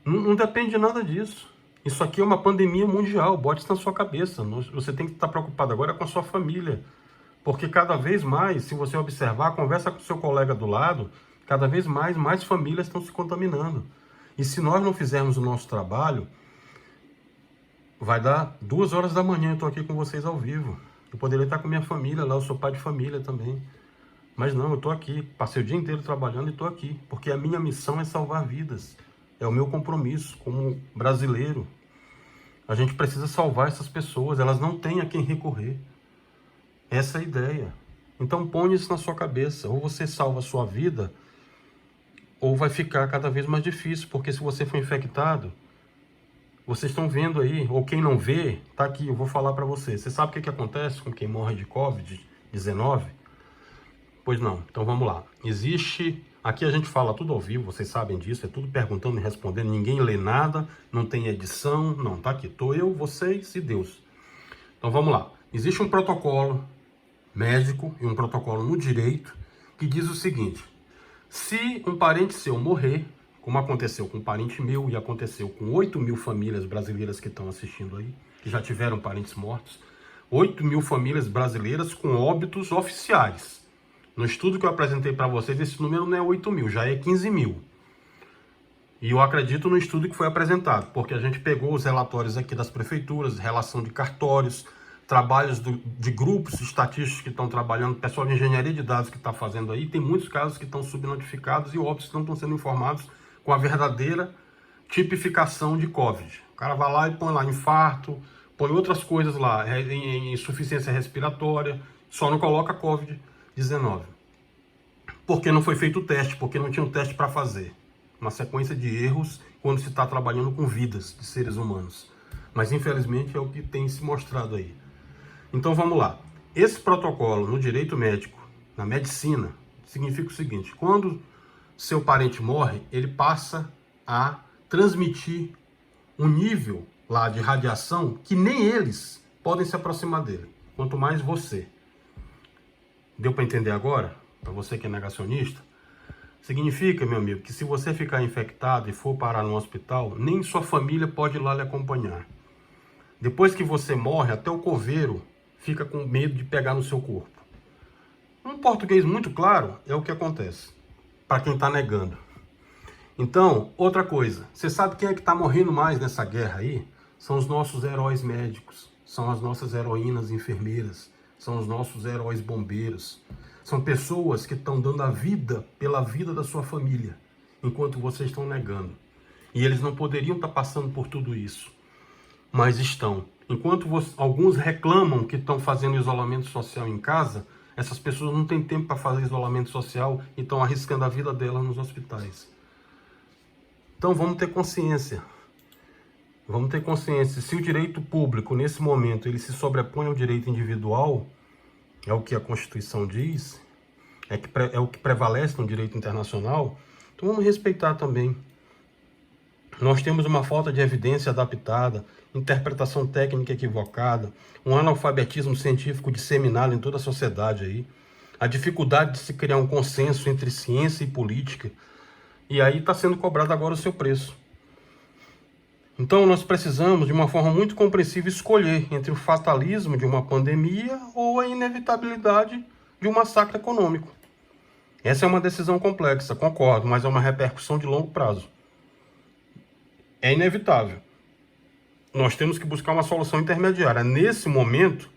Não depende de nada disso. Isso aqui é uma pandemia mundial, bote isso na sua cabeça. Você tem que estar preocupado agora com a sua família. Porque cada vez mais, se você observar, conversa com o seu colega do lado, cada vez mais famílias estão se contaminando. E se nós não fizermos o nosso trabalho, vai dar 2 horas da manhã, eu estou aqui com vocês ao vivo. Eu poderia estar com minha família lá, eu sou pai de família também. Mas não, eu estou aqui, passei o dia inteiro trabalhando e estou aqui. Porque a minha missão é salvar vidas. É o meu compromisso como brasileiro. A gente precisa salvar essas pessoas, elas não têm a quem recorrer. Essa é a ideia. Então põe isso na sua cabeça. Ou você salva a sua vida, ou vai ficar cada vez mais difícil. Porque se você for infectado, vocês estão vendo aí, ou quem não vê, tá aqui, eu vou falar para vocês. Você sabe o que acontece com quem morre de Covid-19? Pois não, então vamos lá. Aqui a gente fala tudo ao vivo, vocês sabem disso, é tudo perguntando e respondendo, ninguém lê nada, não tem edição, não, tá aqui, tô eu, vocês e Deus. Então vamos lá. Existe um protocolo médico e um protocolo no direito que diz o seguinte: se um parente seu morrer, como aconteceu com um parente meu e aconteceu com 8 mil famílias brasileiras que estão assistindo aí, que já tiveram parentes mortos, 8 mil famílias brasileiras com óbitos oficiais. No estudo que eu apresentei para vocês, esse número não é 8 mil, já é 15 mil. E eu acredito no estudo que foi apresentado, porque a gente pegou os relatórios aqui das prefeituras, relação de cartórios, trabalhos de grupos estatísticos que estão trabalhando, pessoal de engenharia de dados que está fazendo aí, tem muitos casos que estão subnotificados e óbitos não estão sendo informados com a verdadeira tipificação de Covid. O cara vai lá e põe lá infarto, põe outras coisas lá, insuficiência respiratória, só não coloca Covid-19. Porque não foi feito o teste, porque não tinha um teste para fazer. Uma sequência de erros quando se está trabalhando com vidas de seres humanos. Mas infelizmente é o que tem se mostrado aí. Então vamos lá. Esse protocolo no direito médico, na medicina, significa o seguinte: quando seu parente morre, ele passa a transmitir um nível lá de radiação que nem eles podem se aproximar dele, quanto mais você. Deu para entender agora? Para você que é negacionista? Significa, meu amigo, que se você ficar infectado e for parar no hospital, nem sua família pode ir lá lhe acompanhar. Depois que você morre, até o coveiro fica com medo de pegar no seu corpo. Um português muito claro é o que acontece, para quem está negando. Então, outra coisa, você sabe quem é que está morrendo mais nessa guerra aí? São os nossos heróis médicos, são as nossas heroínas enfermeiras, são os nossos heróis bombeiros. São pessoas que estão dando a vida pela vida da sua família, enquanto vocês estão negando. E eles não poderiam estar passando por tudo isso, mas estão. Enquanto alguns reclamam que estão fazendo isolamento social em casa, essas pessoas não têm tempo para fazer isolamento social e estão arriscando a vida delas nos hospitais. Então vamos ter consciência. Vamos ter consciência. Se o direito público, nesse momento, ele se sobrepõe ao direito individual, é o que a Constituição diz, é o que prevalece no direito internacional, então vamos respeitar também. Nós temos uma falta de evidência adaptada, interpretação técnica equivocada, um analfabetismo científico disseminado em toda a sociedade aí, a dificuldade de se criar um consenso entre ciência e política, e aí está sendo cobrado agora o seu preço. Então nós precisamos, de uma forma muito compreensível, escolher entre o fatalismo de uma pandemia ou a inevitabilidade de um massacre econômico. Essa é uma decisão complexa, concordo, mas é uma repercussão de longo prazo. É inevitável. Nós temos que buscar uma solução intermediária. Nesse momento,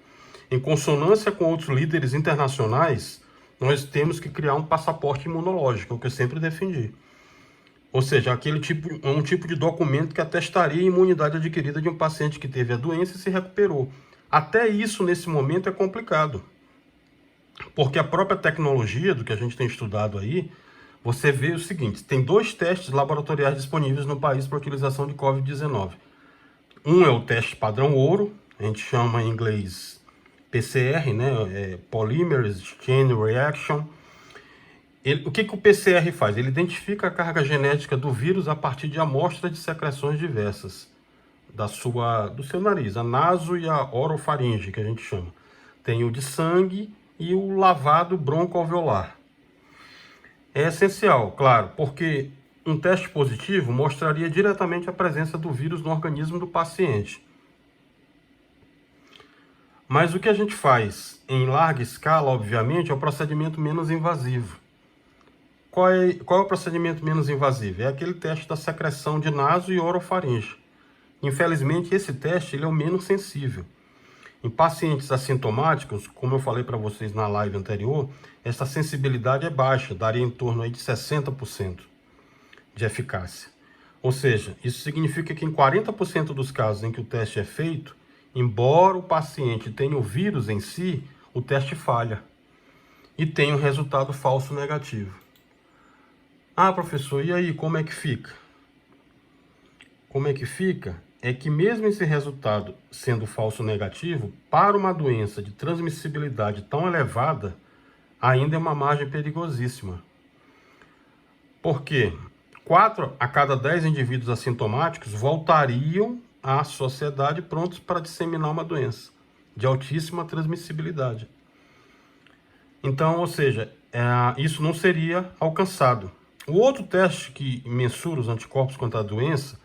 em consonância com outros líderes internacionais, nós temos que criar um passaporte imunológico, o que eu sempre defendi. Ou seja, um tipo de documento que atestaria a imunidade adquirida de um paciente que teve a doença e se recuperou. Até isso, nesse momento, é complicado. Porque a própria tecnologia, do que a gente tem estudado aí, você vê o seguinte, tem 2 testes laboratoriais disponíveis no país para utilização de Covid-19. Um é o teste padrão ouro, a gente chama em inglês PCR, né? Polymerase Chain Reaction. O que o PCR faz? Ele identifica a carga genética do vírus a partir de amostras de secreções diversas do seu nariz, a naso e a orofaringe, que a gente chama. Tem o de sangue e o lavado broncoalveolar. É essencial, claro, porque um teste positivo mostraria diretamente a presença do vírus no organismo do paciente. Mas o que a gente faz em larga escala, obviamente, é o procedimento menos invasivo. Qual é o procedimento menos invasivo? É aquele teste da secreção de naso e orofaringe. Infelizmente, esse teste ele é o menos sensível. Em pacientes assintomáticos, como eu falei para vocês na live anterior, essa sensibilidade é baixa, daria em torno aí de 60% de eficácia. Ou seja, isso significa que em 40% dos casos em que o teste é feito, embora o paciente tenha o vírus em si, o teste falha e tem um resultado falso negativo. Ah, professor, e aí, como é que fica? Como é que fica? É que mesmo esse resultado sendo falso negativo, para uma doença de transmissibilidade tão elevada, ainda é uma margem perigosíssima. Por quê? 4 a cada 10 indivíduos assintomáticos voltariam à sociedade prontos para disseminar uma doença de altíssima transmissibilidade. Então, ou seja, isso não seria alcançado. O outro teste que mensura os anticorpos contra a doença,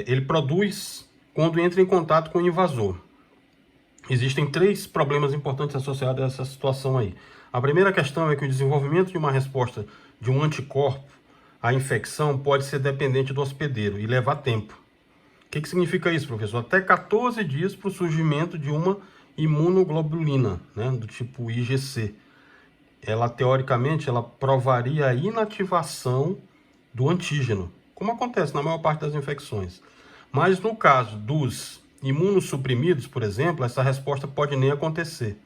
ele produz quando entra em contato com o invasor. Existem 3 problemas importantes associados a essa situação aí. A primeira questão é que o desenvolvimento de uma resposta de um anticorpo à infecção pode ser dependente do hospedeiro e levar tempo. O que significa isso, professor? Até 14 dias para o surgimento de uma imunoglobulina, né, do tipo IgC. Ela, teoricamente, ela provaria a inativação do antígeno, como acontece na maior parte das infecções. Mas no caso dos imunossuprimidos, por exemplo, essa resposta pode nem acontecer.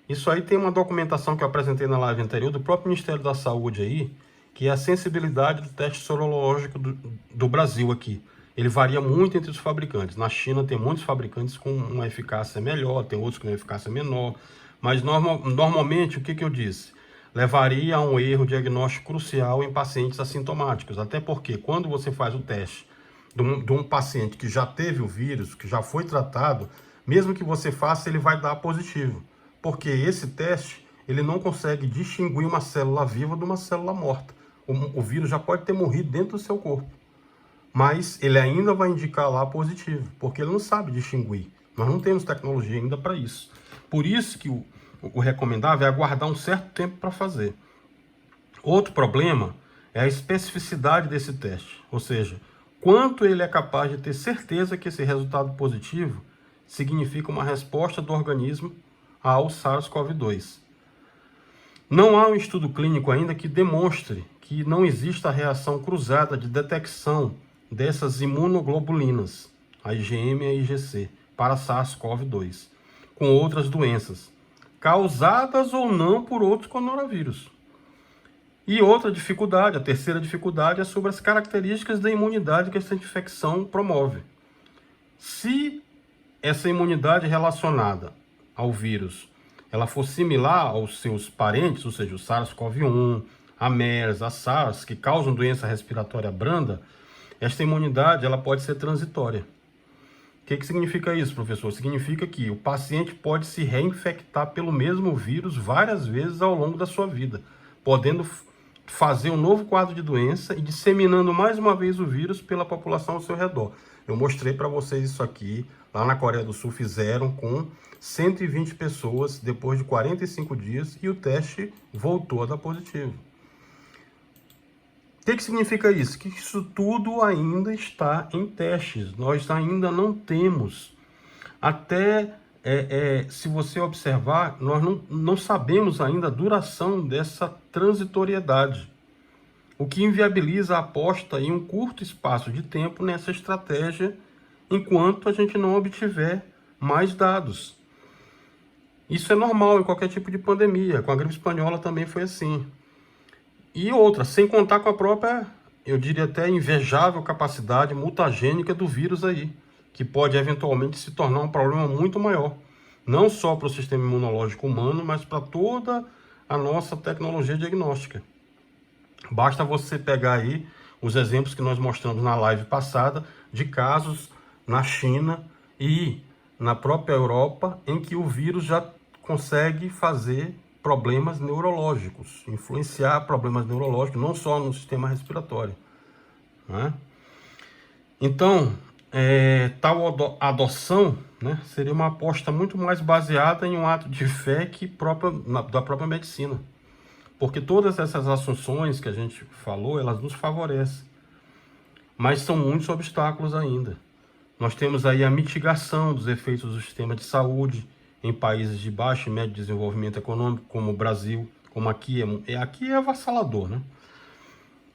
Isso aí tem uma documentação que eu apresentei na live anterior do próprio Ministério da Saúde aí, que é a sensibilidade do teste sorológico do Brasil aqui. Ele varia muito entre os fabricantes. Na China tem muitos fabricantes com uma eficácia melhor, tem outros com uma eficácia menor. Mas normalmente, o que eu disse? Levaria a um erro diagnóstico crucial em pacientes assintomáticos. Até porque quando você faz o teste de um paciente que já teve o vírus, que já foi tratado, mesmo que você faça, ele vai dar positivo. Porque esse teste, ele não consegue distinguir uma célula viva de uma célula morta. O vírus já pode ter morrido dentro do seu corpo. mas ele ainda vai indicar lá positivo, porque ele não sabe distinguir. Nós não temos tecnologia ainda para isso. Por isso que o recomendável é aguardar um certo tempo para fazer. Outro problema é a especificidade desse teste, ou seja, quanto ele é capaz de ter certeza que esse resultado positivo significa uma resposta do organismo ao SARS-CoV-2. Não há um estudo clínico ainda que demonstre que não exista a reação cruzada de detecção dessas imunoglobulinas, a IgM e a IgC, para SARS-CoV-2, com outras doenças, causadas ou não por outros coronavírus. E outra dificuldade, a terceira dificuldade, é sobre as características da imunidade que essa infecção promove. Se essa imunidade relacionada ao vírus ela for similar aos seus parentes, ou seja, o SARS-CoV-1, a MERS, a SARS, que causam doença respiratória branda, esta imunidade ela pode ser transitória. O que significa isso, professor? Significa que o paciente pode se reinfectar pelo mesmo vírus várias vezes ao longo da sua vida, podendo fazer um novo quadro de doença e disseminando mais uma vez o vírus pela população ao seu redor. Eu mostrei para vocês isso aqui, lá na Coreia do Sul fizeram com 120 pessoas depois de 45 dias e o teste voltou a dar positivo. O que significa isso? Que isso tudo ainda está em testes, nós ainda não temos. Até, se você observar, nós não sabemos ainda a duração dessa transitoriedade, o que inviabiliza a aposta em um curto espaço de tempo nessa estratégia, enquanto a gente não obtiver mais dados. Isso é normal em qualquer tipo de pandemia, com a gripe espanhola também foi assim. E outra, sem contar com a própria, eu diria até invejável capacidade mutagênica do vírus aí, que pode eventualmente se tornar um problema muito maior, não só para o sistema imunológico humano, mas para toda a nossa tecnologia diagnóstica. Basta você pegar aí os exemplos que nós mostramos na live passada de casos na China e na própria Europa em que o vírus já consegue fazer problemas neurológicos, influenciar problemas neurológicos, não só no sistema respiratório, né? Então, tal adoção, né, seria uma aposta muito mais baseada em um ato de fé da própria medicina. Porque todas essas assunções que a gente falou, elas nos favorecem. Mas são muitos obstáculos ainda. Nós temos aí a mitigação dos efeitos do sistema de saúde em países de baixo e médio desenvolvimento econômico, como o Brasil, como aqui é avassalador, né?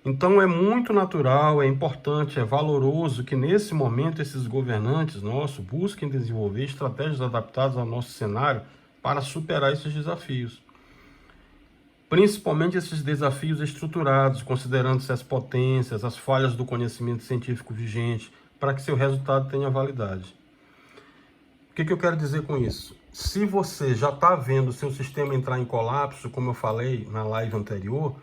Então é muito natural, é importante, é valoroso que nesse momento esses governantes nossos busquem desenvolver estratégias adaptadas ao nosso cenário para superar esses desafios. Principalmente esses desafios estruturados, considerando-se as potências, as falhas do conhecimento científico vigente, para que seu resultado tenha validade. O que eu quero dizer com isso? Se você já está vendo o seu sistema entrar em colapso, como eu falei na live anterior,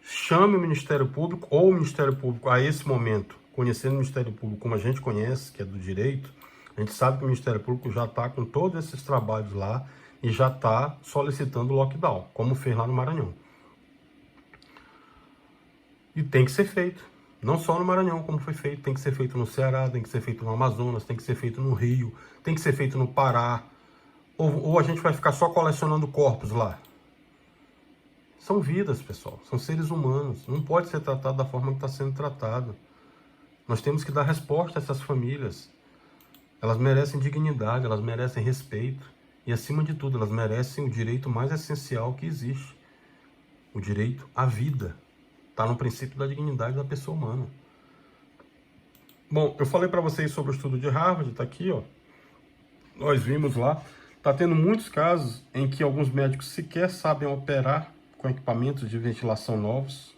chame o Ministério Público ou o Ministério Público a esse momento, conhecendo o Ministério Público como a gente conhece, que é do direito, a gente sabe que o Ministério Público já está com todos esses trabalhos lá e já está solicitando lockdown, como fez lá no Maranhão. E tem que ser feito. Não só no Maranhão, como foi feito, tem que ser feito no Ceará, tem que ser feito no Amazonas, tem que ser feito no Rio, tem que ser feito no Pará. Ou a gente vai ficar só colecionando corpos lá? São vidas, pessoal, são seres humanos. Não pode ser tratado da forma que está sendo tratado. Nós temos que dar resposta a essas famílias. Elas merecem dignidade, elas merecem respeito. E, acima de tudo, elas merecem o direito mais essencial que existe. O direito à vida. Está no princípio da dignidade da pessoa humana. Bom, eu falei para vocês sobre o estudo de Harvard, está aqui, ó. Nós vimos lá. Está tendo muitos casos em que alguns médicos sequer sabem operar com equipamentos de ventilação novos.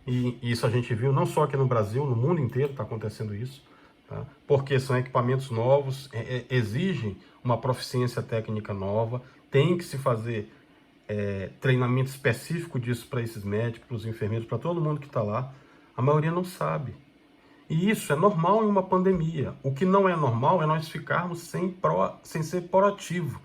E isso a gente viu não só aqui no Brasil, no mundo inteiro está acontecendo isso. Tá? Porque são equipamentos novos, exigem uma proficiência técnica nova, tem que se fazer treinamento específico disso para esses médicos, para os enfermeiros, para todo mundo que está lá. A maioria não sabe. E isso é normal em uma pandemia. O que não é normal é nós ficarmos sem ser proativo.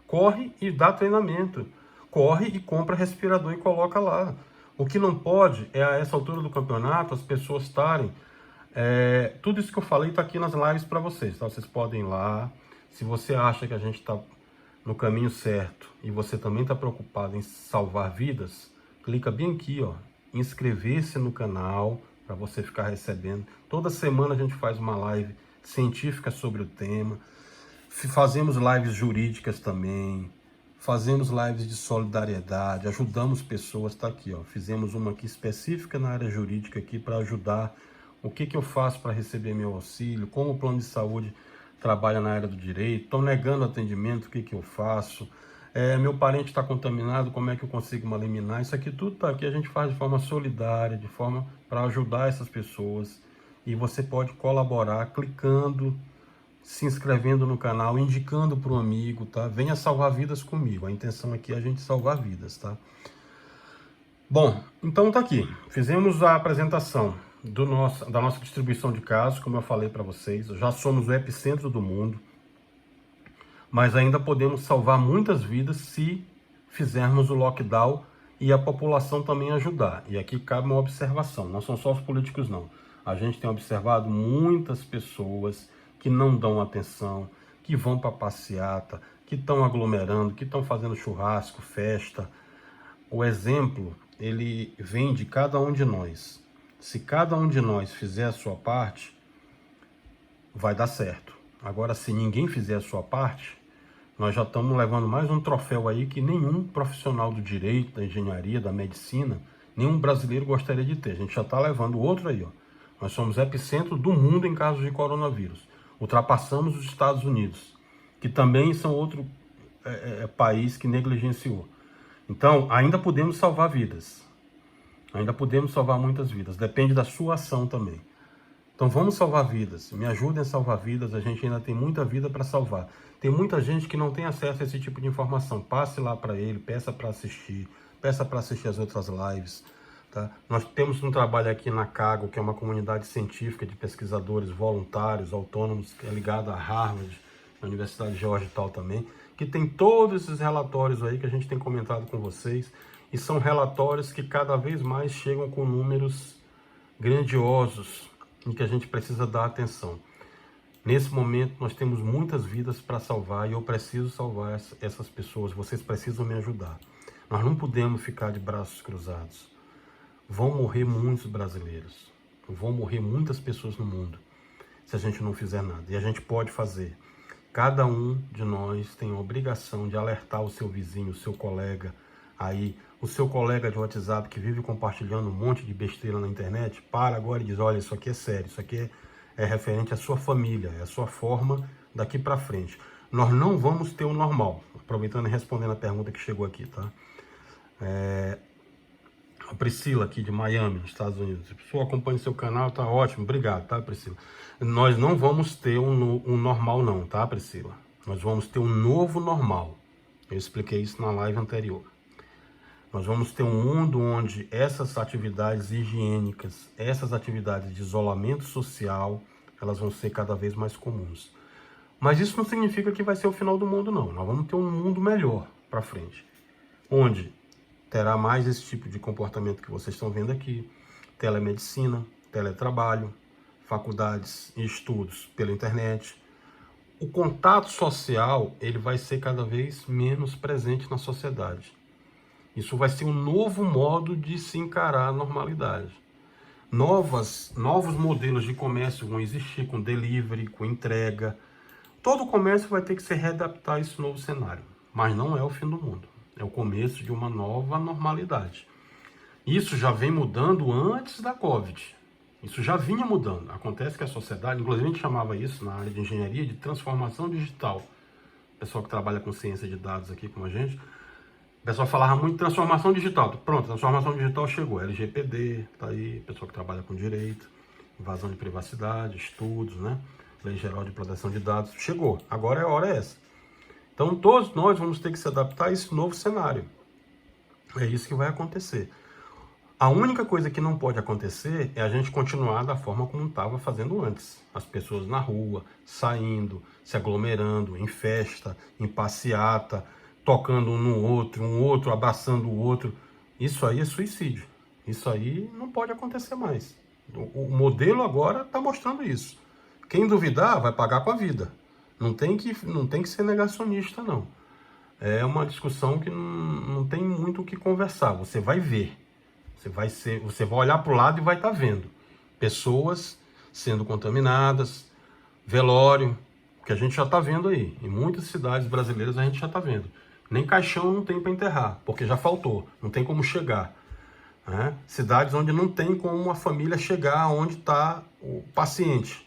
Corre e dá treinamento. Corre e compra respirador e coloca lá. O que não pode é, a essa altura do campeonato, as pessoas estarem Tudo isso que eu falei está aqui nas lives para vocês, tá? Vocês podem ir lá. Se você acha que a gente está no caminho certo e você também está preocupado em salvar vidas, clica bem aqui, ó, inscrever-se no canal para você ficar recebendo. Toda semana a gente faz uma live científica sobre o tema. Fazemos lives jurídicas também. Fazemos lives de solidariedade, ajudamos pessoas, tá aqui, ó. Fizemos uma aqui específica na área jurídica aqui para ajudar. O que eu faço para receber meu auxílio? Como o plano de saúde trabalha na área do direito? Estou negando atendimento, o que eu faço? Meu parente está contaminado, como é que eu consigo me eliminar? Isso aqui tudo tá aqui, a gente faz de forma solidária, de forma para ajudar essas pessoas. E você pode colaborar clicando, se inscrevendo no canal, indicando para um amigo, tá? Venha salvar vidas comigo. A intenção aqui é a gente salvar vidas, tá? Bom, então tá aqui. Fizemos a apresentação da nossa distribuição de casos, como eu falei para vocês. Já somos o epicentro do mundo, mas ainda podemos salvar muitas vidas se fizermos o lockdown e a população também ajudar. E aqui cabe uma observação, não são só os políticos não. A gente tem observado muitas pessoas que não dão atenção, que vão para passeata, que estão aglomerando, que estão fazendo churrasco, festa. O exemplo, ele vem de cada um de nós. Se cada um de nós fizer a sua parte, vai dar certo. Agora, se ninguém fizer a sua parte, nós já estamos levando mais um troféu aí que nenhum profissional do direito, da engenharia, da medicina, nenhum brasileiro gostaria de ter. A gente já está levando outro aí, ó. Nós somos epicentro do mundo em casos de coronavírus. Ultrapassamos os Estados Unidos, que também são outro país que negligenciou. Então, ainda podemos salvar vidas. Ainda podemos salvar muitas vidas. Depende da sua ação também. Então, vamos salvar vidas. Me ajudem a salvar vidas. A gente ainda tem muita vida para salvar. Tem muita gente que não tem acesso a esse tipo de informação. Passe lá para ele, peça para assistir. Peça para assistir as outras lives. Tá? Nós temos um trabalho aqui na CAGO, que é uma comunidade científica de pesquisadores voluntários, autônomos, que é ligada a Harvard, a Universidade de Georgetown também, que tem todos esses relatórios aí que a gente tem comentado com vocês, e são relatórios que cada vez mais chegam com números grandiosos, em que a gente precisa dar atenção. Nesse momento, nós temos muitas vidas para salvar, e eu preciso salvar essas pessoas, vocês precisam me ajudar. Nós não podemos ficar de braços cruzados. Vão morrer muitos brasileiros, vão morrer muitas pessoas no mundo, se a gente não fizer nada. E a gente pode fazer. Cada um de nós tem a obrigação de alertar o seu vizinho, o seu colega aí, o seu colega de WhatsApp que vive compartilhando um monte de besteira na internet. Para agora e diz, olha, isso aqui é sério, isso aqui é referente à sua família, é a sua forma daqui para frente. Nós não vamos ter o normal. Aproveitando e respondendo a pergunta que chegou aqui, tá? A Priscila aqui de Miami, nos Estados Unidos. Se a pessoa acompanha o seu canal, tá ótimo. Obrigado, tá, Priscila? Nós não vamos ter um normal não, tá, Priscila? Nós vamos ter um novo normal. Eu expliquei isso na live anterior. Nós vamos ter um mundo onde essas atividades higiênicas, essas atividades de isolamento social, elas vão ser cada vez mais comuns. Mas isso não significa que vai ser o final do mundo, não. Nós vamos ter um mundo melhor para frente, onde terá mais esse tipo de comportamento que vocês estão vendo aqui, telemedicina, teletrabalho, faculdades e estudos pela internet. O contato social, ele vai ser cada vez menos presente na sociedade. Isso vai ser um novo modo de se encarar a normalidade. Novos modelos de comércio vão existir, com delivery, com entrega. Todo o comércio vai ter que se readaptar a esse novo cenário, mas não é o fim do mundo. É o começo de uma nova normalidade. Isso já vem mudando antes da Covid. Isso já vinha mudando. Acontece que a sociedade, inclusive a gente chamava isso na área de engenharia de transformação digital. O pessoal que trabalha com ciência de dados aqui com a gente, o pessoal falava muito de transformação digital. Pronto, transformação digital chegou. LGPD, tá aí, pessoal que trabalha com direito, invasão de privacidade, estudos, né? Lei Geral de Proteção de Dados. Chegou. Agora a hora é essa. Então, todos nós vamos ter que se adaptar a esse novo cenário. É isso que vai acontecer. A única coisa que não pode acontecer é a gente continuar da forma como estava fazendo antes. As pessoas na rua, saindo, se aglomerando, em festa, em passeata, tocando um outro abraçando o outro. Isso aí é suicídio. Isso aí não pode acontecer mais. O modelo agora está mostrando isso. Quem duvidar vai pagar com a vida. Não tem que ser negacionista, não. É uma discussão que não tem muito o que conversar. Você vai ver. Você vai olhar para o lado e vai estar vendo pessoas sendo contaminadas, velório, que a gente já está vendo aí. Em muitas cidades brasileiras a gente já está vendo. Nem caixão não tem para enterrar, porque já faltou, não tem como chegar. Né? Cidades onde não tem como a família chegar onde está o paciente,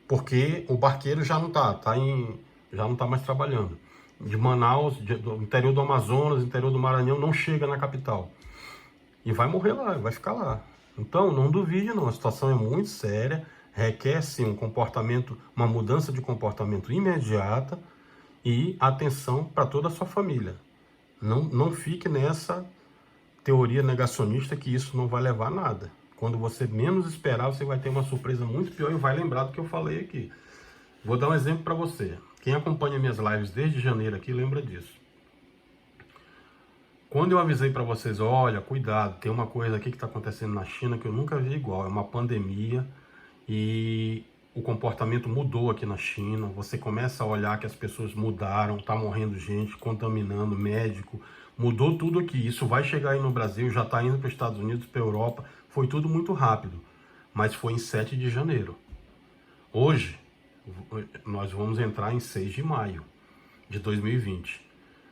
porque o barqueiro já não já não está mais trabalhando. De Manaus, do interior do Amazonas, interior do Maranhão, não chega na capital. E vai morrer lá, vai ficar lá. Então, não duvide não, a situação é muito séria, requer sim um comportamento, uma mudança de comportamento imediata e atenção para toda a sua família. Não fique nessa teoria negacionista que isso não vai levar a nada. Quando você menos esperar, você vai ter uma surpresa muito pior e vai lembrar do que eu falei aqui. Vou dar um exemplo para você. Quem acompanha minhas lives desde janeiro aqui lembra disso. Quando eu avisei para vocês, olha, cuidado, tem uma coisa aqui que está acontecendo na China que eu nunca vi igual, é uma pandemia e o comportamento mudou aqui na China, você começa a olhar que as pessoas mudaram, tá morrendo gente, contaminando, médico, mudou tudo aqui, isso vai chegar aí no Brasil, já está indo para os Estados Unidos, para a Europa, foi tudo muito rápido, mas foi em 7 de janeiro. Hoje, nós vamos entrar em 6 de maio de 2020.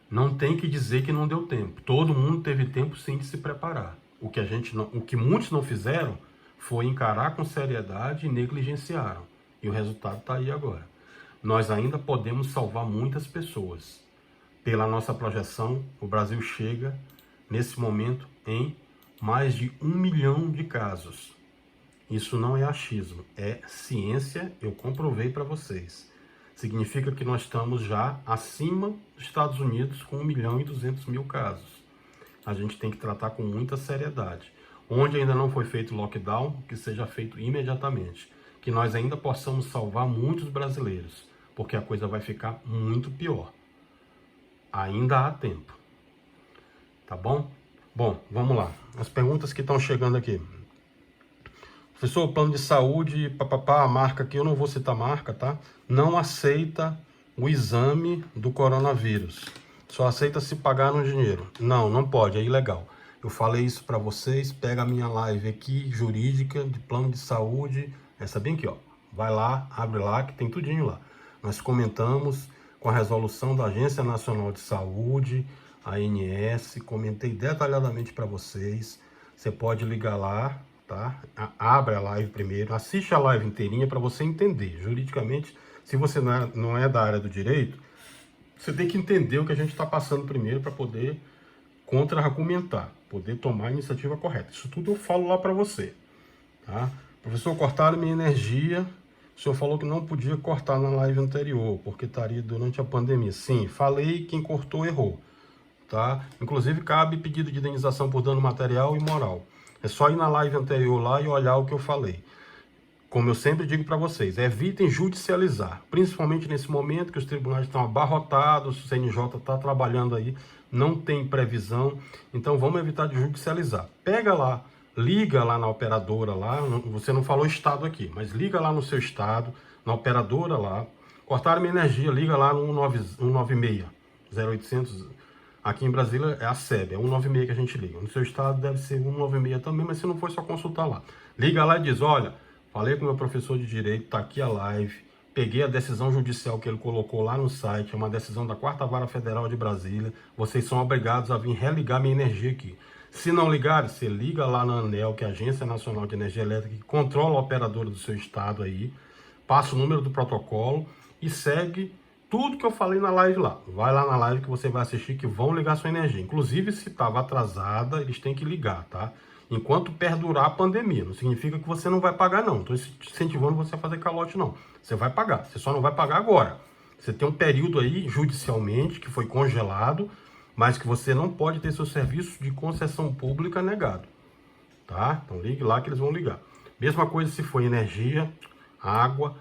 Não tem que dizer que não deu tempo. Todo mundo teve tempo sim de se preparar. O que muitos não fizeram foi encarar com seriedade e negligenciaram. E o resultado está aí agora. Nós ainda podemos salvar muitas pessoas. Pela nossa projeção, o Brasil chega, nesse momento, em mais de 1 milhão de casos. Isso não é achismo, é ciência, eu comprovei para vocês. Significa que nós estamos já acima dos Estados Unidos com 1.200.000 casos. A gente tem que tratar com muita seriedade. Onde ainda não foi feito lockdown, que seja feito imediatamente. Que nós ainda possamos salvar muitos brasileiros, porque a coisa vai ficar muito pior. Ainda há tempo. Tá bom? Bom, vamos lá. As perguntas que estão chegando aqui. Professor, plano de saúde, papapá, a marca aqui, eu não vou citar marca, tá? Não aceita o exame do coronavírus. Só aceita se pagar no dinheiro. Não pode, é ilegal. Eu falei isso para vocês, pega a minha live aqui, jurídica, de plano de saúde, essa bem aqui, ó. Vai lá, abre lá, que tem tudinho lá. Nós comentamos com a resolução da Agência Nacional de Saúde, a ANS, comentei detalhadamente para vocês. Você pode ligar lá, tá? Abre a live primeiro, assiste a live inteirinha para você entender. Juridicamente, se você não é da área do direito, você tem que entender o que a gente está passando primeiro para poder contra-argumentar, poder tomar a iniciativa correta. Isso tudo eu falo lá para você, tá? Professor, cortaram minha energia. O senhor falou que não podia cortar na live anterior, porque estaria durante a pandemia. Sim, falei, quem cortou errou, tá? Inclusive, cabe pedido de indenização por dano material e moral. É só ir na live anterior lá e olhar o que eu falei. Como eu sempre digo para vocês, evitem judicializar, principalmente nesse momento que os tribunais estão abarrotados, o CNJ está trabalhando aí, não tem previsão, então vamos evitar de judicializar. Pega lá, liga lá na operadora lá, você não falou estado aqui, mas liga lá no seu estado, na operadora lá, cortaram minha energia, liga lá no 196, 0800, aqui em Brasília é a SEB, é 196 que a gente liga, no seu estado deve ser 196 também, mas se não for, só consultar lá. Liga lá e diz, olha, falei com o meu professor de direito, tá aqui a live, peguei a decisão judicial que ele colocou lá no site, é uma decisão da 4ª Vara Federal de Brasília, vocês são obrigados a vir religar minha energia aqui. Se não ligar, você liga lá na ANEEL, que é a Agência Nacional de Energia Elétrica, que controla a operadora do seu estado aí, passa o número do protocolo e segue tudo que eu falei na live lá. Vai lá na live que você vai assistir que vão ligar sua energia. Inclusive, se estava atrasada, eles têm que ligar, tá? Enquanto perdurar a pandemia. Não significa que você não vai pagar, não. Estou incentivando você a fazer calote, não. Você vai pagar. Você só não vai pagar agora. Você tem um período aí, judicialmente, que foi congelado, mas que você não pode ter seu serviço de concessão pública negado. Tá? Então ligue lá que eles vão ligar. Mesma coisa se for energia, água,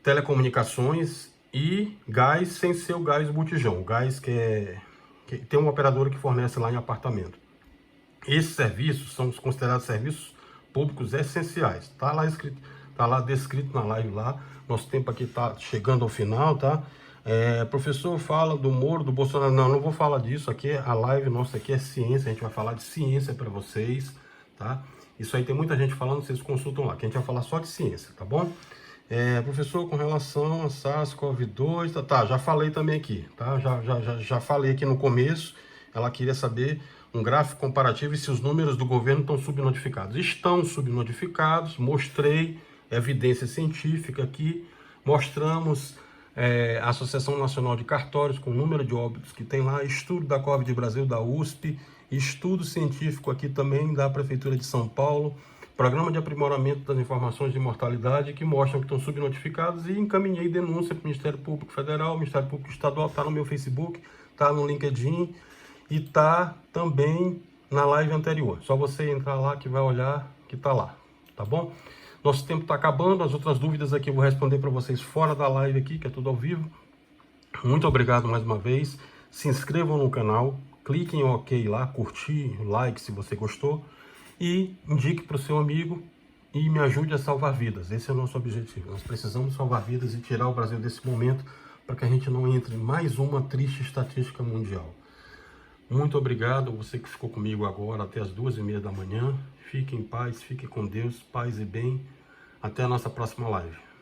telecomunicações e gás sem ser o gás botijão. O gás que tem uma operadora que fornece lá em apartamento. Esses serviços são considerados serviços públicos essenciais. Tá lá escrito, tá lá descrito na live lá. Nosso tempo aqui tá chegando ao final, tá? Professor fala do Moro, do Bolsonaro. Não vou falar disso. Aqui a live nossa aqui é ciência. A gente vai falar de ciência para vocês, tá? Isso aí tem muita gente falando, vocês consultam lá, que a gente vai falar só de ciência, tá bom? Professor, com relação a SARS-CoV-2, tá, já falei também aqui, tá? Já falei aqui no começo. Ela queria saber um gráfico comparativo e se os números do governo estão subnotificados. Estão subnotificados, mostrei evidência científica aqui, mostramos a Associação Nacional de Cartórios com o número de óbitos que tem lá, estudo da Covid Brasil, da USP, estudo científico aqui também da Prefeitura de São Paulo, programa de aprimoramento das informações de mortalidade que mostram que estão subnotificados, e encaminhei denúncia para o Ministério Público Federal, Ministério Público Estadual, está no meu Facebook, está no LinkedIn e está também na live anterior. Só você entrar lá que vai olhar que está lá, tá bom? Nosso tempo está acabando, as outras dúvidas aqui eu vou responder para vocês fora da live aqui, que é tudo ao vivo. Muito obrigado mais uma vez, se inscrevam no canal, cliquem em OK lá, curtir, like se você gostou, e indique para o seu amigo e me ajude a salvar vidas. Esse é o nosso objetivo. Nós precisamos salvar vidas e tirar o Brasil desse momento para que a gente não entre em mais uma triste estatística mundial. Muito obrigado, você que ficou comigo agora até as 2h30 da manhã. Fique em paz, fique com Deus, paz e bem. Até a nossa próxima live.